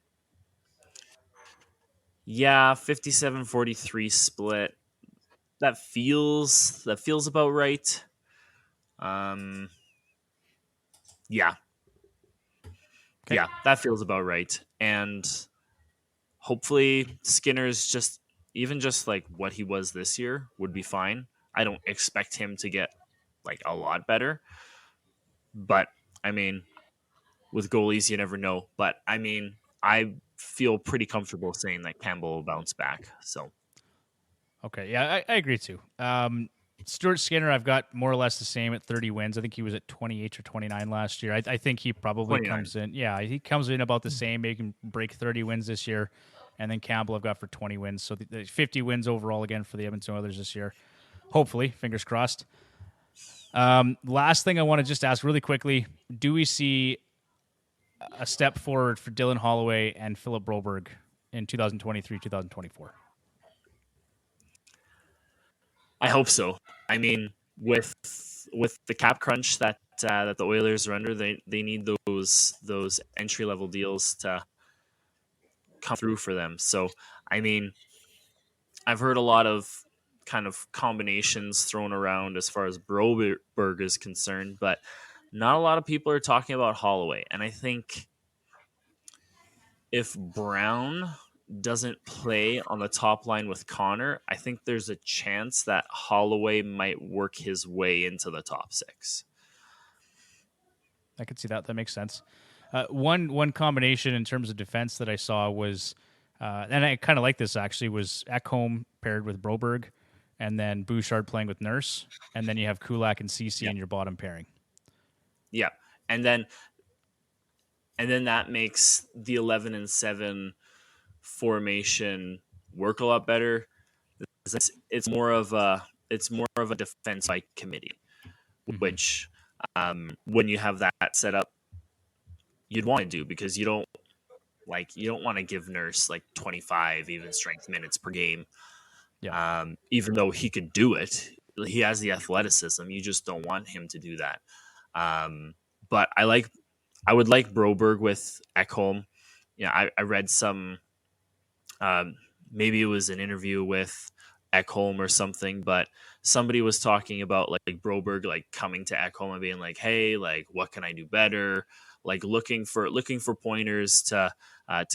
yeah, 57-43 split. That feels about right. Yeah. Okay. Yeah, that feels about right. And hopefully Skinner's just like what he was this year would be fine. I don't expect him to get like a lot better. But I mean, with goalies, you never know. But I mean, I feel pretty comfortable saying that Campbell will bounce back. So, okay, yeah, I agree too. Stuart Skinner, I've got more or less the same at 30 wins. I think he was at 28 or 29 last year. I think he probably 29. comes in. Yeah, he comes in about the same. Maybe he can break 30 wins this year. And then Campbell I've got for 20 wins. So the 50 wins overall again for the Edmonton Oilers this year. Hopefully, fingers crossed. Last thing I want to just ask really quickly, do we see a step forward for Dylan Holloway and Philip Broberg in 2023-2024? I hope so. I mean, with the cap crunch that the Oilers are under, they need those entry level deals to come through for them. So, I mean, I've heard a lot of kind of combinations thrown around as far as Broberg is concerned, but not a lot of people are talking about Holloway. And I think if Brown doesn't play on the top line with Connor, I think there's a chance that Holloway might work his way into the top six. I could see that. That makes sense. One combination in terms of defense that I saw was, and I kind of like this actually, was Ekholm paired with Broberg, and then Bouchard playing with Nurse, and then you have Kulak and Ceci in your bottom pairing. Yeah, and then that makes the 11-7 formation work a lot better. It's more of a defense by committee, which when you have that set up, you'd want to do, because you don't want to give Nurse like 25 even strength minutes per game. Yeah. Even though he could do it, he has the athleticism. You just don't want him to do that. But I would like Broberg with Ekholm. Yeah, I read some. Maybe it was an interview with Ekholm or something, but somebody was talking about like Broberg like coming to Ekholm and being like, "Hey, like, what can I do better?" Like looking for pointers to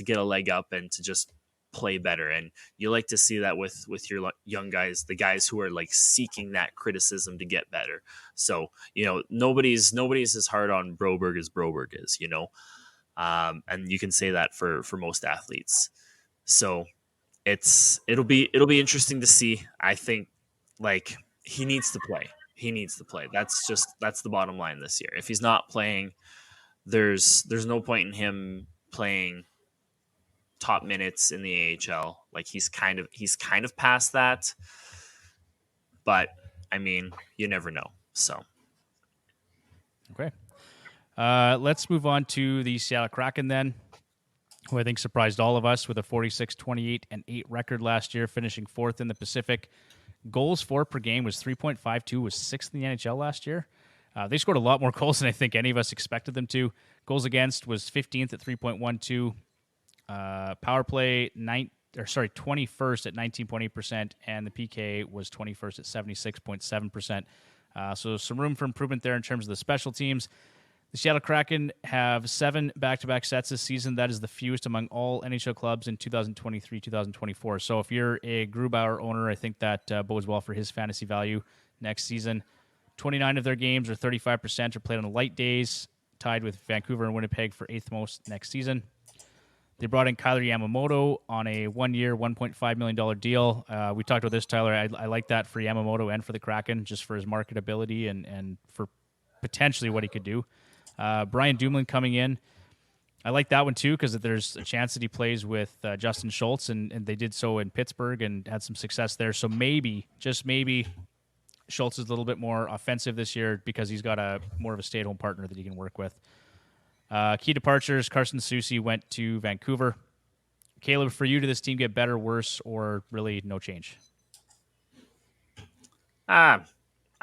get a leg up and to just play better. And you like to see that with your young guys, the guys who are like seeking that criticism to get better. So, you know, nobody's as hard on Broberg as Broberg is, you know, and you can say that for most athletes. So it'll be interesting to see. I think like he needs to play. That's the bottom line this year. If he's not playing, there's no point in him playing top minutes in the AHL. Like he's kind of past that, but I mean, you never know. So, Okay. Let's move on to the Seattle Kraken then, who I think surprised all of us with a 46-28-8 record last year, finishing fourth in the Pacific. Goals for per game was 3.52, was sixth in the NHL last year. They scored a lot more goals than I think any of us expected them to. Goals against was 15th at 3.12. Power play 21st at 19.8%, and the PK was 21st at 76.7%. So some room for improvement there in terms of the special teams. The Seattle Kraken have 7 back-to-back sets this season. That is the fewest among all NHL clubs in 2023-2024. So if you're a Grubauer owner, I think that bodes well for his fantasy value next season. 29 of their games, or 35%, are played on light days, tied with Vancouver and Winnipeg for 8th most next season. They brought in Kyler Yamamoto on a 1-year, $1.5 million deal. We talked about this, Tyler. I like that for Yamamoto and for the Kraken, just for his marketability and for potentially what he could do. Brian Dumoulin coming in. I like that one too because there's a chance that he plays with Justin Schultz, and they did so in Pittsburgh and had some success there. So maybe, just maybe, Schultz is a little bit more offensive this year because he's got more of a stay-at-home partner that he can work with. Key departures, Carson Soucy went to Vancouver. Caleb, for you, did this team get better, worse, or really no change? I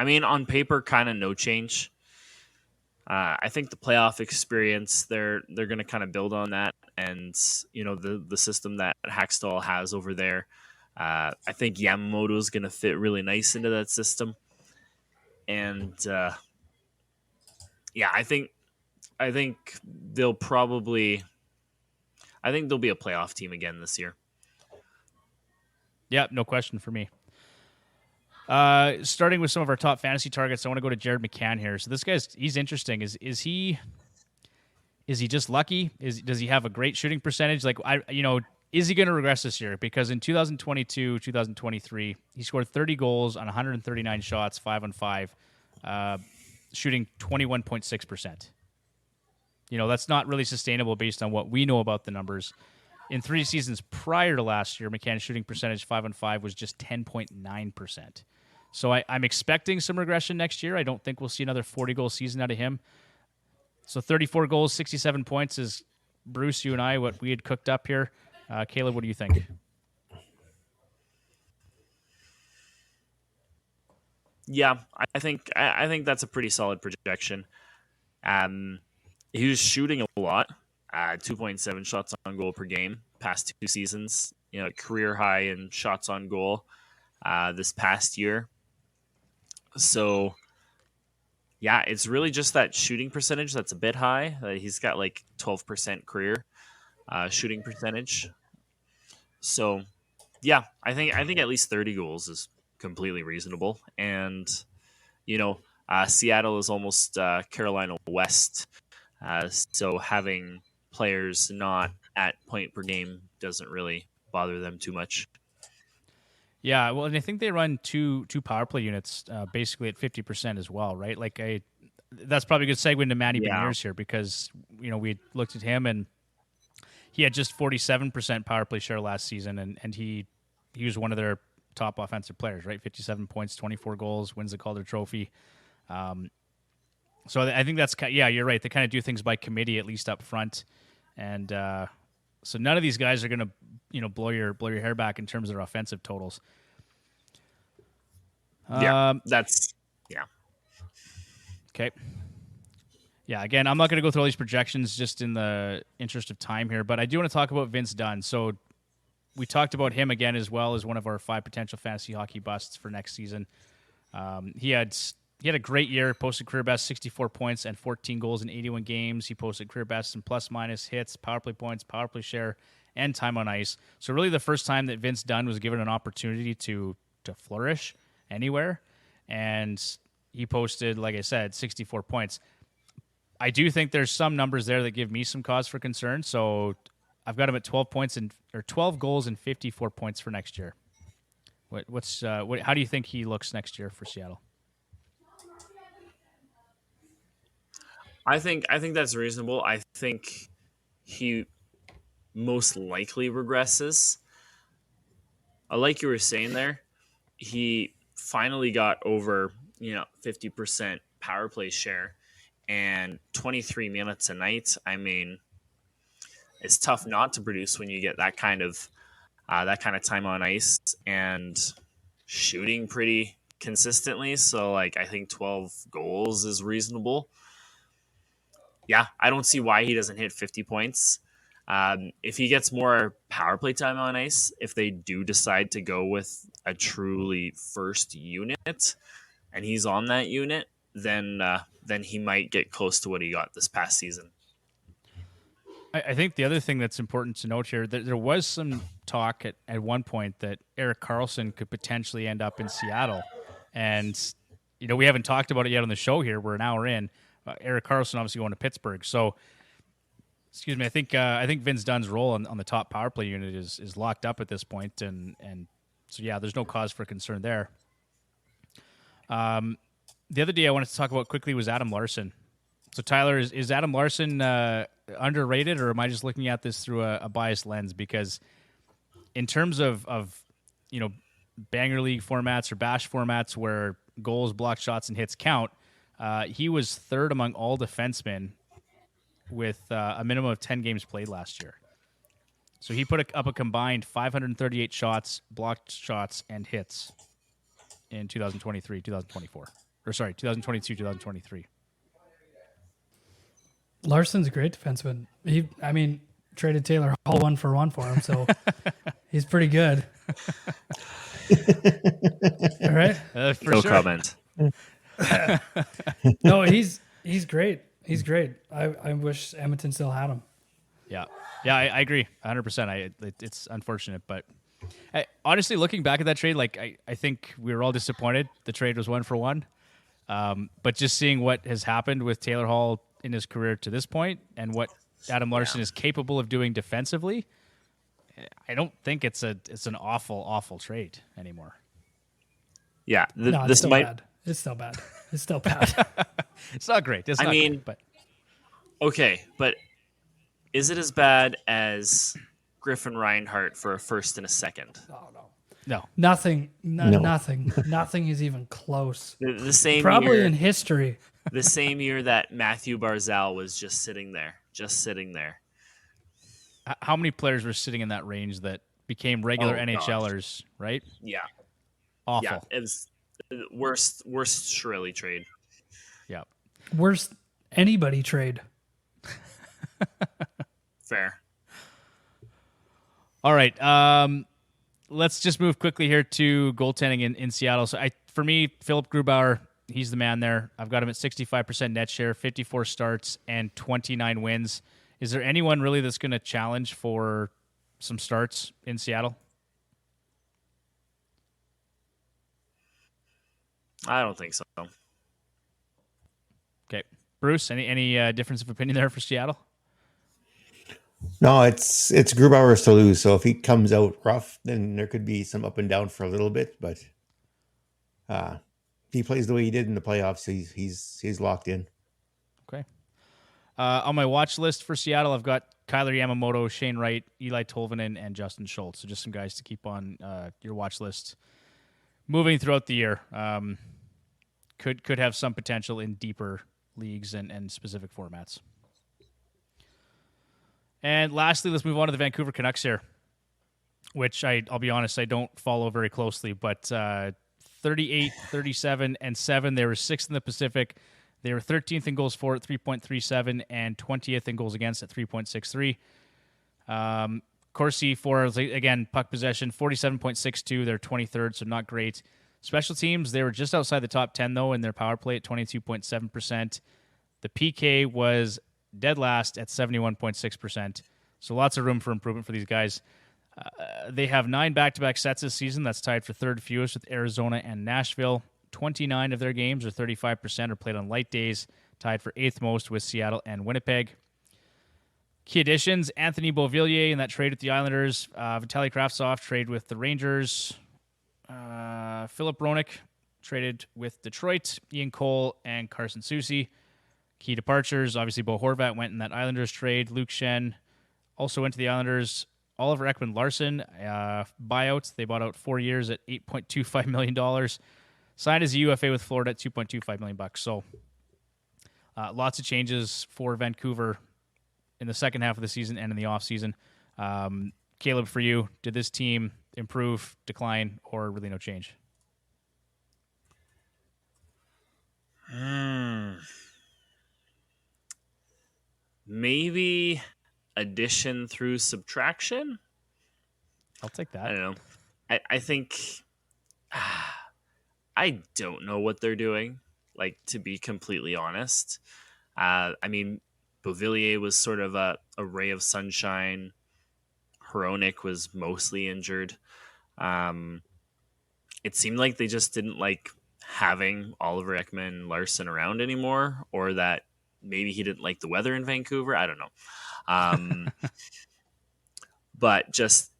mean, on paper, kind of no change. I think the playoff experience, they're going to kind of build on that, and the system that Hackstall has over there. I think Yamamoto is going to fit really nice into that system, and I think they'll be a playoff team again this year. Yeah, no question for me. Starting with some of our top fantasy targets, I want to go to Jared McCann here. So this he's interesting. Is he just lucky? Does he have a great shooting percentage? Like is he going to regress this year? Because in 2022, 2023, he scored 30 goals on 139 shots, 5 on 5, shooting 21.6%. That's not really sustainable based on what we know about the numbers. In 3 seasons prior to last year, McCann's shooting percentage 5 on 5 was just 10.9%. So I'm expecting some regression next year. I don't think we'll see another 40-goal season out of him. So 34 goals, 67 points is, Bruce, you and I, what we had cooked up here. Caleb, what do you think? Yeah, I think that's a pretty solid projection. He was shooting a lot, 2.7 shots on goal per game past 2 seasons. Career high in shots on goal this past year. So, yeah, it's really just that shooting percentage that's a bit high. He's got like 12% career shooting percentage. So, yeah, I think at least 30 goals is completely reasonable. And Seattle is almost Carolina West. So having players not at point per game doesn't really bother them too much. Yeah, well, and I think they run two power play units basically at 50% as well, right? Like that's probably a good segue into Manny Beniers here because we looked at him and he had just 47% power play share last season, and he was one of their top offensive players, right? 57 points, 24 goals, wins the Calder Trophy. So I think that's, you're right. They kind of do things by committee, at least up front. And so none of these guys are going to, blow your hair back in terms of their offensive totals. Yeah. Okay. Yeah, again, I'm not going to go through all these projections just in the interest of time here, but I do want to talk about Vince Dunn. So we talked about him again as well as one of our 5 potential fantasy hockey busts for next season. He had a great year, posted career best 64 points and 14 goals in 81 games. He posted career best in plus-minus hits, power play points, power play share, and time on ice. So really the first time that Vince Dunn was given an opportunity to flourish anywhere. And he posted, like I said, 64 points. I do think there's some numbers there that give me some cause for concern. So I've got him at 12 goals and 54 points for next year. How do you think he looks next year for Seattle? I think that's reasonable. I think he most likely regresses. Like you were saying there, he finally got over 50% power play share and 23 minutes a night. I mean, it's tough not to produce when you get that kind of time on ice and shooting pretty consistently. So I think 12 goals is reasonable. Yeah, I don't see why he doesn't hit 50 points. If he gets more power play time on ice, if they do decide to go with a truly first unit and he's on that unit, then he might get close to what he got this past season. I think the other thing that's important to note here, there was some talk at one point that Erik Karlsson could potentially end up in Seattle. And, we haven't talked about it yet on the show here. We're an hour in. Erik Karlsson obviously going to Pittsburgh. So, excuse me, I think Vince Dunn's role on the top power play unit is locked up at this point. And so, yeah, there's no cause for concern there. The other day I wanted to talk about quickly was Adam Larsson. So, Tyler, is Adam Larsson underrated, or am I just looking at this through a biased lens? Because in terms of banger league formats or bash formats where goals, blocked shots, and hits count, he was third among all defensemen with a minimum of 10 games played last year. So he put up a combined 538 shots, blocked shots, and hits in 2023, 2024. Or sorry, 2022, 2023. Larson's a great defenseman. Traded Taylor Hall 1-for-1 for him, so he's pretty good. All right. No comment. No, he's great. He's great. I wish Edmonton still had him. Yeah, I agree 100%. It's unfortunate, but honestly, looking back at that trade, I think we were all disappointed. The trade was 1-for-1, but just seeing what has happened with Taylor Hall in his career to this point and what Adam Larsson is capable of doing defensively, I don't think it's an awful trade anymore. Yeah, it's still bad. It's still bad. It's still bad. It's not great. It's not great, but okay, but is it as bad as Griffin Reinhart for a first and a second? No. Nothing. Nothing is even close. The same probably year, in history. The same year that Matthew Barzal was just sitting there. How many players were sitting in that range that became regular NHLers, right? Yeah. Awful. Yeah, it was the worst Shirley trade. Yeah. Worst anybody trade. Fair. All right. Let's just move quickly here to goaltending in Seattle. So for me, Philip Grubauer, he's the man there. I've got him at 65% net share, 54 starts, and 29 wins. Is there anyone really that's going to challenge for some starts in Seattle? I don't think so. Okay. Bruce, any difference of opinion there for Seattle? No, it's Grubauer's to lose. So if he comes out rough, then there could be some up and down for a little bit. But if he plays the way he did in the playoffs, he's locked in. Okay. On my watch list for Seattle, I've got Kyler Yamamoto, Shane Wright, Eli Tolvanen, and Justin Schultz. So just some guys to keep on your watch list moving throughout the year. Could have some potential in deeper leagues and specific formats. And lastly, let's move on to the Vancouver Canucks here, which I'll be honest, I don't follow very closely, but 38, 37, and 7. They were 6th in the Pacific. They were 13th in goals for at 3.37 and 20th in goals against at 3.63. Corsi for, again, puck possession, 47.62. They're 23rd, so not great. Special teams, they were just outside the top 10, though, in their power play at 22.7%. The PK was dead last at 71.6%. So lots of room for improvement for these guys. They have 9 back-to-back sets this season. That's tied for third fewest with Arizona and Nashville. 29 of their games, or 35%, are played on light days, tied for 8th most with Seattle and Winnipeg. Key additions, Anthony Beauvillier in that trade with the Islanders. Vitaly Kravtsov trade with the Rangers. Philip Roenick traded with Detroit. Ian Cole and Carson Soucy. Key departures, obviously Bo Horvat went in that Islanders trade. Luke Shen also went to the Islanders. Oliver Ekman-Larsson, buyout. They bought out 4 years at $8.25 million. Signed as a UFA with Florida at $2.25 million. So lots of changes for Vancouver in the second half of the season and in the offseason. Caleb, for you, did this team improve, decline, or really no change? Maybe addition through subtraction? I'll take that. I don't know. I think I don't know what they're doing. like, to be completely honest. I mean, Beauvillier was sort of a ray of sunshine. Hronik was mostly injured. It seemed like they just didn't like having Oliver Ekman Larson around anymore, or that maybe he didn't like the weather in Vancouver. I don't know. But just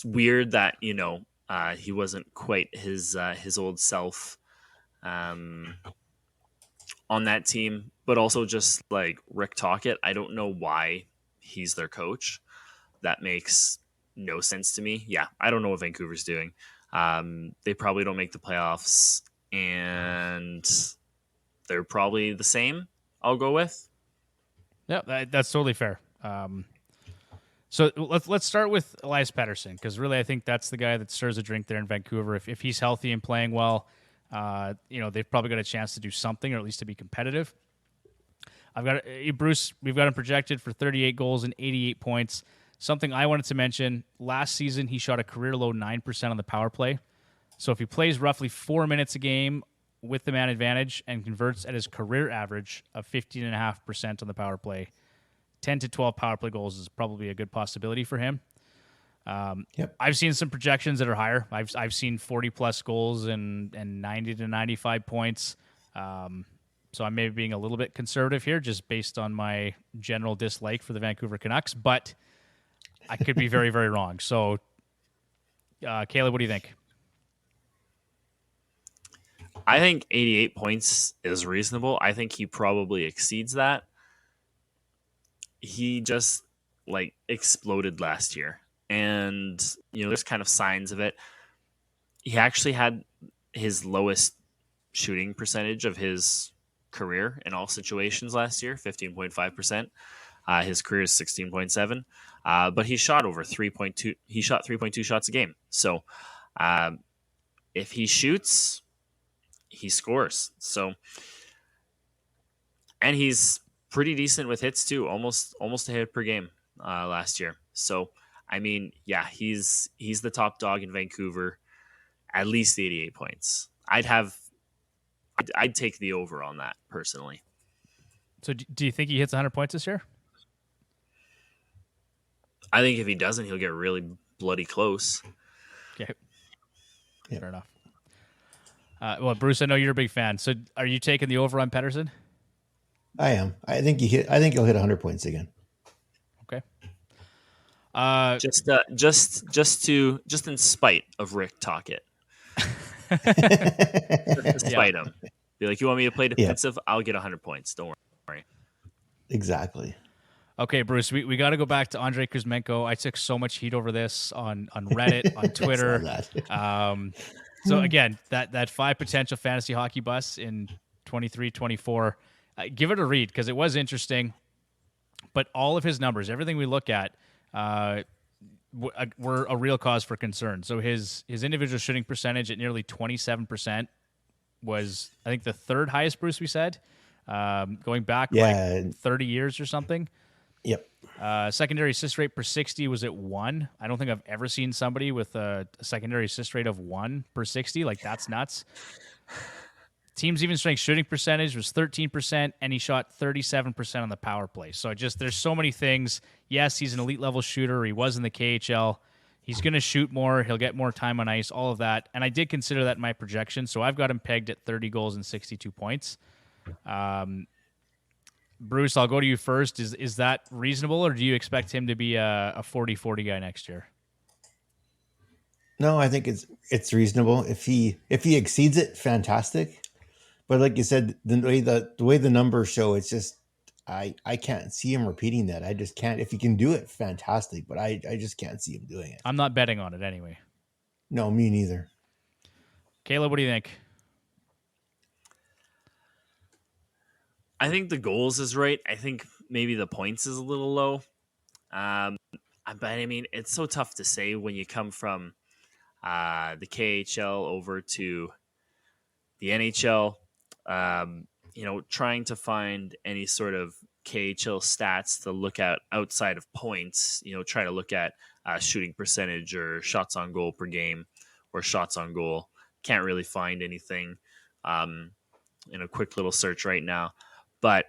weird that, he wasn't quite his old self on that team. But also just like Rick Tocchet, I don't know why he's their coach. That makes no sense to me. Yeah, I don't know what Vancouver's doing. They probably don't make the playoffs, and they're probably the same, I'll go with. Yeah, that's totally fair. So let's start with Elias Pettersson, because really I think that's the guy that stirs a drink there in Vancouver. If he's healthy and playing well, they've probably got a chance to do something, or at least to be competitive. Bruce, we've got him projected for 38 goals and 88 points. Something I wanted to mention, last season he shot a career-low 9% on the power play. So if he plays roughly 4 minutes a game with the man advantage and converts at his career average of 15.5% on the power play, 10 to 12 power play goals is probably a good possibility for him. Yep. I've seen some projections that are higher. I've seen 40-plus goals and 90 to 95 points. So I'm maybe being a little bit conservative here just based on my general dislike for the Vancouver Canucks, but I could be very, very wrong. So, Caleb, what do you think? I think 88 points is reasonable. I think he probably exceeds that. He just like exploded last year, and there's kind of signs of it. He actually had his lowest shooting percentage of his career in all situations last year, 15.5%. His career is 16.7, but he shot over 3.2. He shot 3.2 shots a game. So if he shoots, he scores. So, and he's pretty decent with hits too, almost a hit per game last year. So, I mean, yeah, he's the top dog in Vancouver, at least 88 points. I'd take the over on that personally. So do you think he hits 100 points this year? I think if he doesn't, he'll get really bloody close. Okay. Yeah. Fair enough. Well, Bruce, I know you're a big fan. So are you taking the over on Pettersson? I am. I think he'll hit 100 points again. Okay. Just in spite of Rick Tocchet. Just to spite him. Be like, you want me to play defensive? Yeah. I'll get 100 points. Don't worry. Exactly. Okay, Bruce, we got to go back to Andrei Kuzmenko. I took so much heat over this on Reddit, on Twitter. So again, that 5 potential fantasy hockey busts in 23-24, give it a read because it was interesting. But all of his numbers, everything we look at, were a real cause for concern. So his individual shooting percentage at nearly 27% was, I think, the third highest, Bruce, we said, going back like 30 years or something. Yep. Secondary assist rate per 60 was at 1. I don't think I've ever seen somebody with a secondary assist rate of 1 per 60. Like, that's nuts. Team's even strength shooting percentage was 13%, and he shot 37% on the power play. So there's so many things. Yes, he's an elite level shooter. He was in the KHL. He's going to shoot more. He'll get more time on ice, all of that. And I did consider that in my projection. So I've got him pegged at 30 goals and 62 points. Bruce, I'll go to you first. Is that reasonable, or do you expect him to be a 40-40 guy next year? No, I think it's reasonable. If he exceeds it, fantastic. But like you said, the way the numbers show, it's just I can't see him repeating that. I just can't. If he can do it, fantastic. But I just can't see him doing it. I'm not betting on it anyway. No, me neither. Caleb, what do you think? I think the goals is right. I think maybe the points is a little low. But I mean, it's so tough to say when you come from the KHL over to the NHL. Trying to find any sort of KHL stats to look at outside of points. Try to look at shooting percentage or shots on goal per game or shots on goal. Can't really find anything. in a quick little search right now, but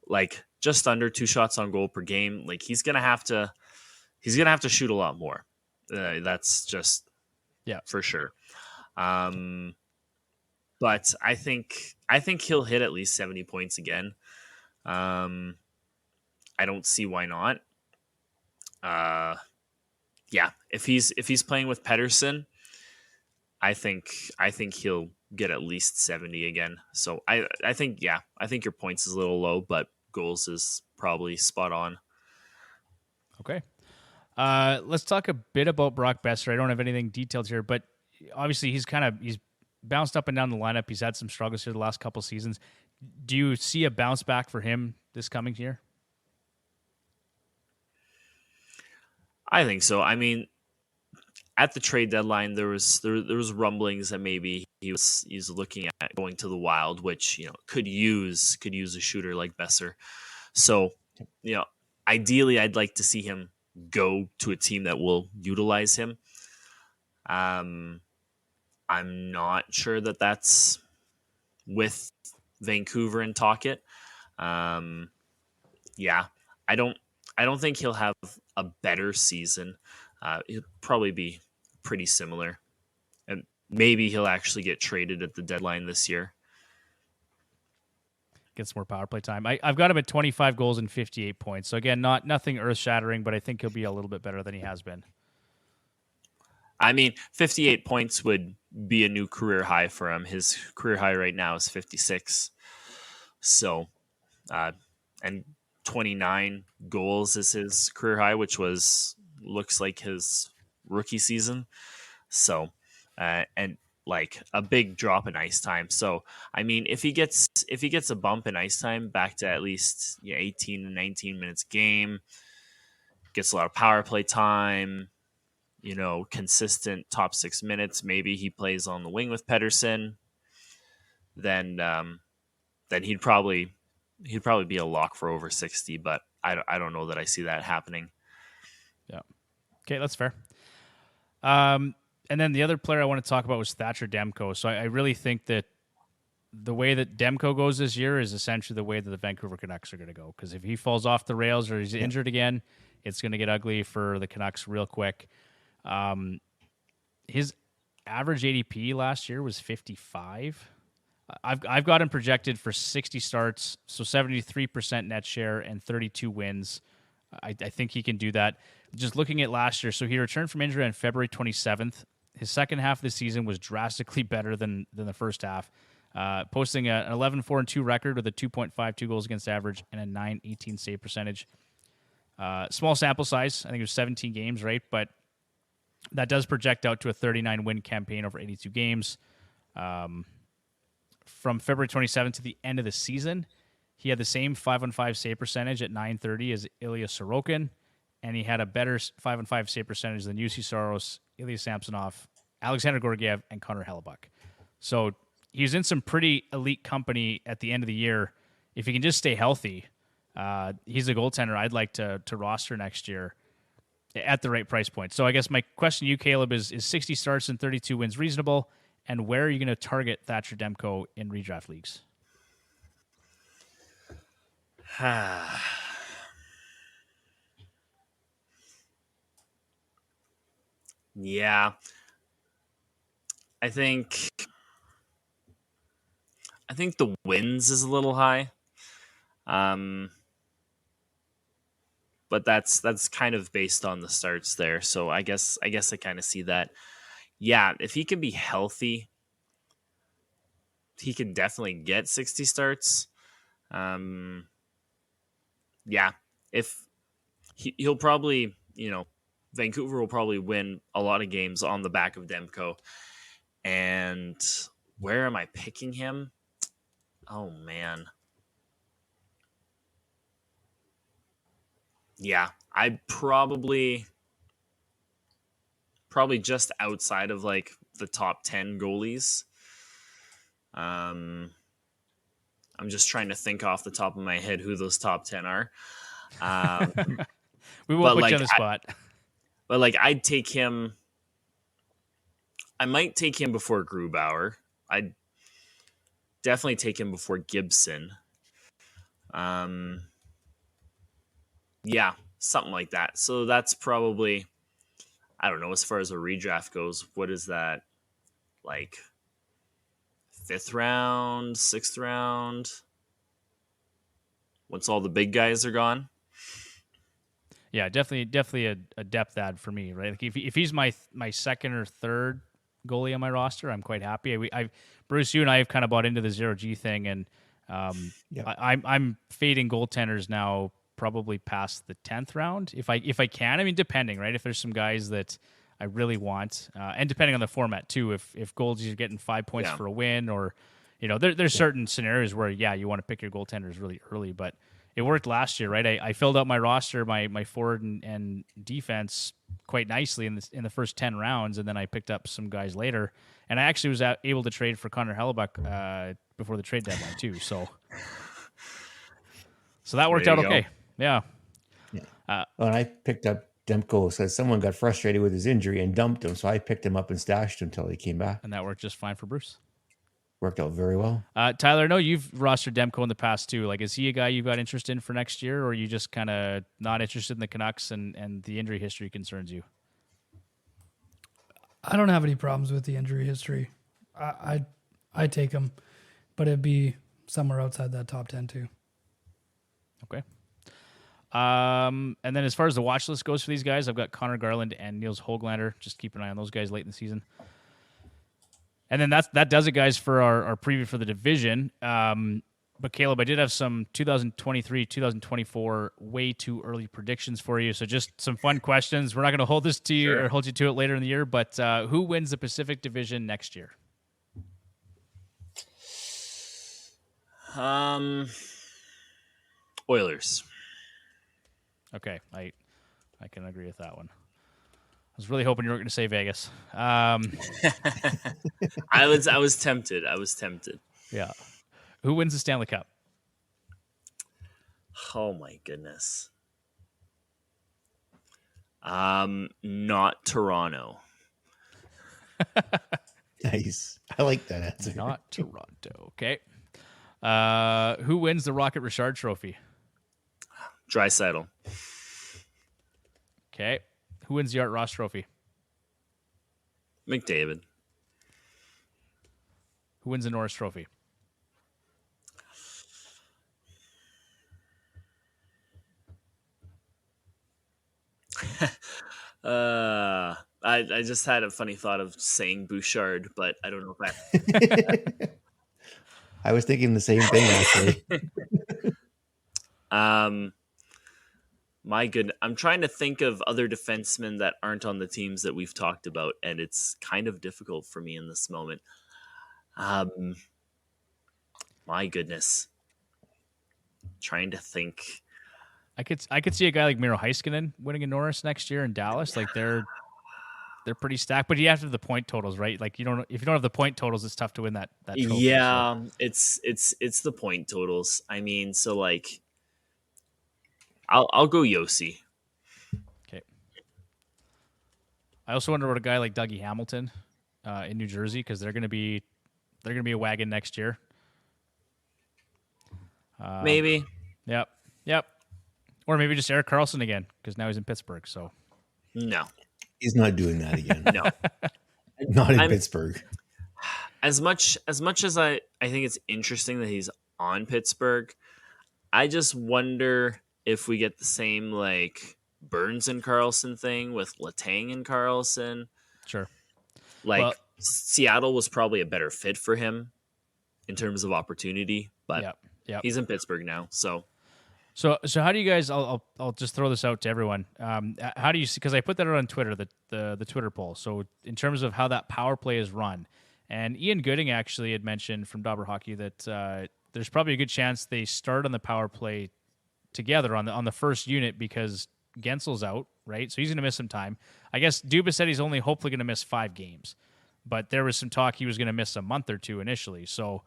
like just under 2 shots on goal per game. Like he's gonna have to shoot a lot more. That's just for sure. But I think he'll hit at least 70 points again. I don't see why not. Yeah, if he's playing with Pettersson, I think he'll get at least 70 again. So I think your points is a little low, but goals is probably spot on. Okay. Let's talk a bit about Brock Besser. I don't have anything detailed here, but obviously he's bounced up and down the lineup. He's had some struggles here the last couple seasons. Do you see a bounce back for him this coming year? I think so. I mean, at the trade deadline, there was rumblings that maybe he's looking at going to the Wild, which could use a shooter like Besser. So ideally, I'd like to see him go to a team that will utilize him. I'm not sure that that's with Vancouver and Talkett. I don't think he'll have a better season. He'll probably be pretty similar, and maybe he'll actually get traded at the deadline this year. Get some more power play time. I've got him at 25 goals and 58 points. So again, nothing earth shattering, but I think he'll be a little bit better than he has been. I mean, 58 points would be a new career high for him. His career high right now is 56. So, and 29 goals is his career high, which looks like his rookie season. So, and like a big drop in ice time. So, I mean, if he gets a bump in ice time back to at least 18 to 19 minutes a game, gets a lot of power play time, consistent top 6 minutes, maybe he plays on the wing with Pettersson, then he'd probably be a lock for over 60, but I don't know that I see that happening. Yeah. Okay, that's fair. And then the other player I want to talk about was Thatcher Demko. So I really think that the way that Demko goes this year is essentially the way that the Vancouver Canucks are going to go. Because if he falls off the rails or he's injured again, it's going to get ugly for the Canucks real quick. His average ADP last year was 55. I've got him projected for 60 starts, so 73% net share and 32 wins. I think he can do that. Just looking at last year, so he returned from injury on February 27th. His second half of the season was drastically better than the first half, posting an 11-4-2 record with a 2.52 goals against average and a .918 save percentage. Small sample size, I think it was 17 games, right? But that does project out to a 39-win campaign over 82 games. From February 27th to the end of the season, he had the same 5-on-5 save percentage at .930 as Ilya Sorokin, and he had a better 5-on-5 save percentage than UC Saros, Ilya Samsonov, Alexander Georgiev, and Connor Hellebuck. So he's in some pretty elite company at the end of the year. If he can just stay healthy, he's a goaltender I'd like to roster next year at the right price point. So I guess my question to you, Caleb, is 60 starts and 32 wins reasonable? And where are you going to target Thatcher Demko in redraft leagues? Yeah. I think the wins is a little high. But that's kind of based on the starts there. So I guess I kind of see that. Yeah, if he can be healthy, he can definitely get 60 starts. Yeah, if he'll probably, Vancouver will probably win a lot of games on the back of Demko. And where am I picking him? Oh, man. Yeah, I'd probably just outside of like the top 10 goalies. I'm just trying to think off the top of my head who those top 10 are. We won't put you on the spot. But like, I'd take him. I might take him before Grubauer. definitely take him before Gibson. Yeah, something like that. So that's probably, I don't know, as far as a redraft goes, what is that, like 5th round, 6th round, once all the big guys are gone? Yeah, definitely a depth add for me, right? Like if he's my second or third goalie on my roster, I'm quite happy. Bruce, you and I have kind of bought into the 0G thing, and Yep. I'm fading goaltenders now, probably past the 10th round if I can. I mean, depending, right? If there's some guys that I really want, and depending on the format too. If goalies are getting 5 points Yeah. for a win, or there's certain scenarios where you want to pick your goaltenders really early, but it worked last year, right? I filled out my roster, my forward and defense quite nicely in the first 10 rounds, and then I picked up some guys later, and I actually was able to trade for Connor Hellebuck before the trade deadline too. So that worked There out you go. okay. Yeah. Well, and I picked up Demko because someone got frustrated with his injury and dumped him. So I picked him up and stashed him until he came back. And that worked just fine for Bruce. Worked out very well. Tyler, I know you've rostered Demko in the past too. Like, is he a guy you've got interest in for next year, or are you just kind of not interested in the Canucks and the injury history concerns you? I don't have any problems with the injury history. I take him, but it'd be somewhere outside that top 10 too. Okay. And then as far as the watch list goes for these guys, I've got Connor Garland and Niels Höglander. Just keep an eye on those guys late in the season. And then that does it, guys, for our preview for the division. But Caleb, I did have some 2023, 2024 way too early predictions for you. So just some fun questions. We're not going to hold this to you or hold you to it later in the year, but who wins the Pacific Division next year? Oilers. Okay, I can agree with that one. I was really hoping you weren't going to say Vegas. I was tempted. Yeah. Who wins the Stanley Cup? Oh my goodness. Not Toronto. Nice. I like that answer. Not Toronto. Okay. Who wins the Rocket Richard Trophy? Draisaitl. Okay. Who wins the Art Ross Trophy? McDavid. Who wins the Norris Trophy? I just had a funny thought of saying Bouchard, but I don't know if I was thinking the same thing, actually. My goodness, I'm trying to think of other defensemen that aren't on the teams that we've talked about, and it's kind of difficult for me in this moment. My goodness, trying to think. I could see a guy like Miro Heiskanen winning a Norris next year in Dallas. Like they're pretty stacked, but you have to have the point totals, right? Like if you don't have the point totals, it's tough to win that trophy. Yeah, so. it's the point totals. I mean, so like, I'll go Yossi. Okay. I also wonder what a guy like Dougie Hamilton in New Jersey, because they're gonna be a wagon next year. Maybe. Yep. Or maybe just Erik Karlsson again, because now he's in Pittsburgh. So No. He's not doing that again. No. Not in Pittsburgh. As much as I think it's interesting that he's on Pittsburgh, I just wonder if we get the same like Burns and Karlsson thing with Letang and Karlsson. sure. Like Seattle was probably a better fit for him in terms of opportunity, but Yep. he's in Pittsburgh now. So how do you guys? I'll just throw this out to everyone. How do you see? Because I put that out on Twitter, the Twitter poll. So in terms of how that power play is run, and Ian Gooding actually had mentioned from Dobber Hockey that there's probably a good chance they start on the power play together on the first unit because Gensel's out, right? So he's going to miss some time. I guess Dubas said he's only hopefully going to miss 5 games, but there was some talk he was going to miss a month or two initially. So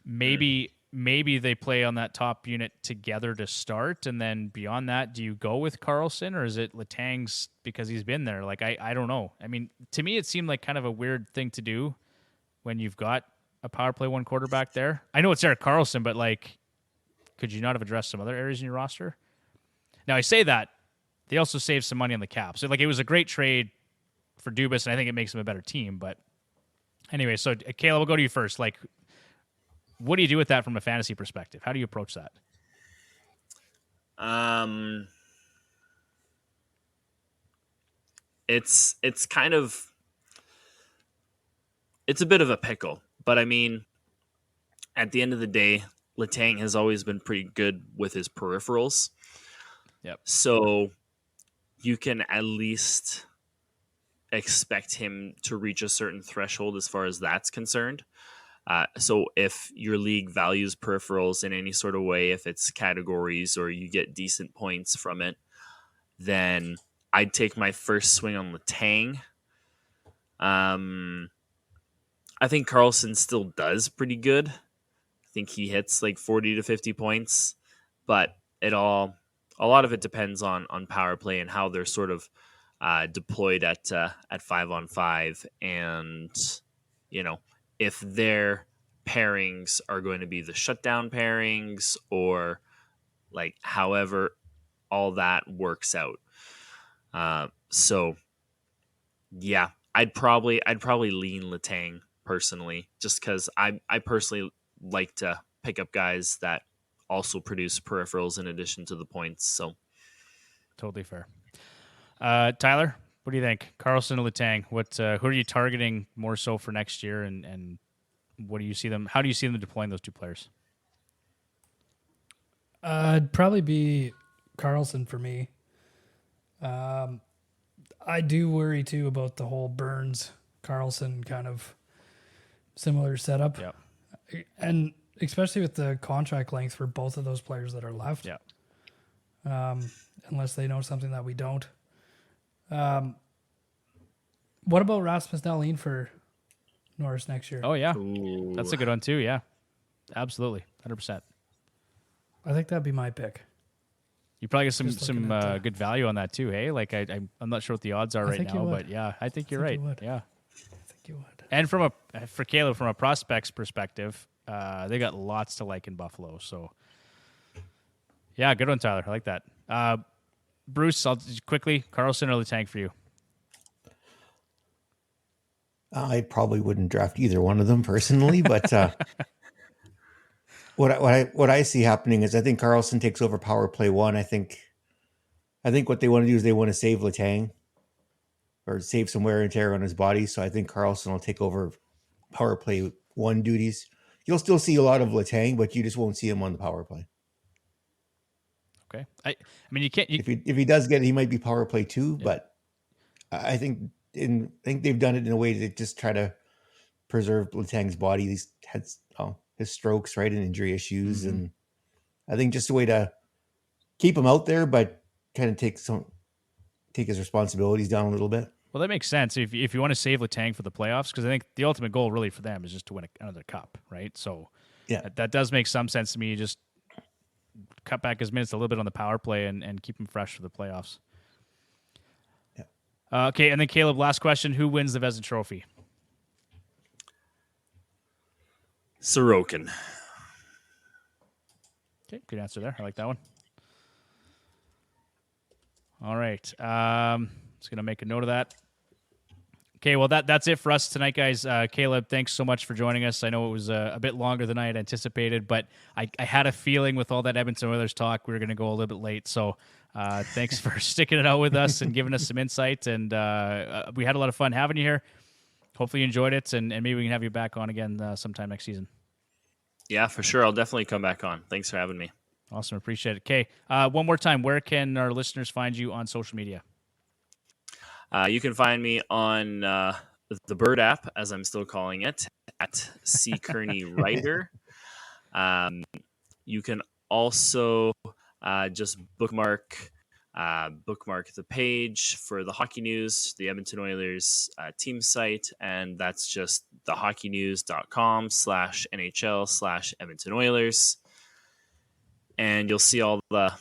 maybe they play on that top unit together to start, and then beyond that, do you go with Karlsson, or is it Letang's because he's been there? Like, I don't know. I mean, to me, it seemed like kind of a weird thing to do when you've got a power play one quarterback there? I know it's Erik Karlsson, but like, could you not have addressed some other areas in your roster? Now I say that they also saved some money on the cap, so like it was a great trade for Dubas, and I think it makes them a better team. But anyway, so Caleb, we'll go to you first. Like, what do you do with that from a fantasy perspective? How do you approach that? It's kind of, it's a bit of a pickle, but I mean, at the end of the day, Letang has always been pretty good with his peripherals. Yep. So you can at least expect him to reach a certain threshold as far as that's concerned. So if your league values peripherals in any sort of way, if it's categories or you get decent points from it, then I'd take my first swing on Letang. I think Karlsson still does pretty good. I think he hits like 40 to 50 points, but a lot of it depends on power play and how they're sort of deployed at 5-on-5, and if their pairings are going to be the shutdown pairings or like however all that works out. So yeah, I'd probably lean Letang personally, just because I personally like to pick up guys that also produce peripherals in addition to the points. So totally fair. Tyler, what do you think? Karlsson or Letang? Who are you targeting more so for next year, and what do you see them? How do you see them deploying those two players? It'd probably be Karlsson for me. I do worry too about the whole Burns Karlsson kind of similar setup. Yep. And especially with the contract length for both of those players that are left. Yeah. Unless they know something that we don't. What about Rasmus Dahlin for Norris next year? Oh yeah. ooh. That's a good one too. Yeah, absolutely, 100%. I think that'd be my pick. You probably get Just some looking at good value on that too. Hey, like I'm not sure what the odds are right think you now, would. but yeah, I think you're I right. think you would. Yeah, I think you would. and for Caleb, from a prospects perspective, they got lots to like in Buffalo. So yeah, good one, Tyler. I like that. Bruce, I'll just quickly, Karlsson or Letang for you? I probably wouldn't draft either one of them personally, but what I see happening is I think Karlsson takes over power play one. I think what they want to do is they want to save Letang or save some wear and tear on his body. So I think Karlsson will take over power play one duties. You'll still see a lot of Letang, but you just won't see him on the power play. Okay. I mean, you can't. If he does get it, he might be power play two, but I think they've done it in a way to just try to preserve Letang's body. He's had his strokes, right, and injury issues, and I think just a way to keep him out there, but kind of take his responsibilities down a little bit. Well, that makes sense if you want to save Letang for the playoffs, because I think the ultimate goal really for them is just to win another cup, right? So Yeah, that does make some sense to me. You just cut back his minutes a little bit on the power play and keep him fresh for the playoffs. Yeah. Okay, and then Caleb, last question: who wins the Vezina Trophy? Sorokin. Okay, good answer there. I like that one. All right, just gonna make a note of that. Okay, well that's it for us tonight, guys. Caleb, thanks so much for joining us. I know it was a bit longer than I had anticipated, but I had a feeling with all that Edmonton Oilers talk, we were going to go a little bit late. So thanks for sticking it out with us and giving us some insight. And we had a lot of fun having you here. Hopefully you enjoyed it, and maybe we can have you back on again sometime next season. Yeah, for sure. I'll definitely come back on. Thanks for having me. Awesome. Appreciate it. Okay, one more time, where can our listeners find you on social media? You can find me on the Bird app, as I'm still calling it, at C. Kerney Writer. You can also just bookmark the page for the Hockey News, the Edmonton Oilers team site, and that's just thehockeynews.com/NHL/Edmonton Oilers. And you'll see all the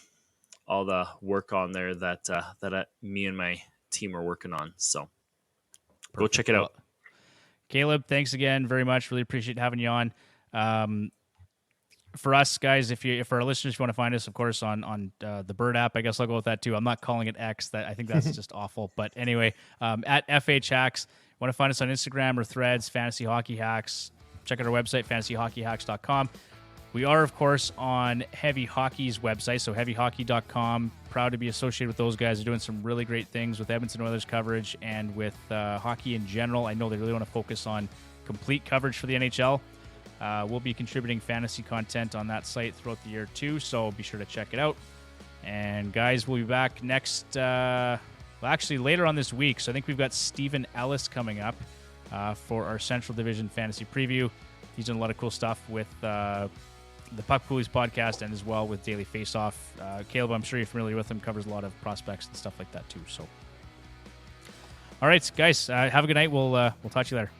work on there that me and my team are working on. So go check it out. Caleb, thanks again very much. Really appreciate having you on. For us guys, if our listeners want to find us, of course, on the Bird app, I guess I'll go with that too. I'm not calling it X. That I think that's just awful. But anyway, at FH Hacks. Want to find us on Instagram or Threads, Fantasy Hockey Hacks. Check out our website, fantasyhockeyhacks.com. We are, of course, on Heavy Hockey's website, so heavyhockey.com. Proud to be associated with those guys. They're doing some really great things with Edmonton Oilers coverage and with hockey in general. I know they really want to focus on complete coverage for the NHL. We'll be contributing fantasy content on that site throughout the year, too, so be sure to check it out. And, guys, we'll be back next, actually later on this week. So I think we've got Stephen Ellis coming up for our Central Division Fantasy Preview. He's done a lot of cool stuff with the Puck Poolies podcast and as well with Daily Faceoff. Caleb, I'm sure you're familiar with him, covers a lot of prospects and stuff like that, too. So, all right, guys, have a good night. We'll talk to you later.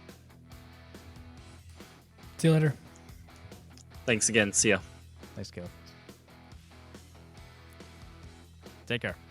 See you later. Thanks again. See ya. Thanks, Caleb. Take care.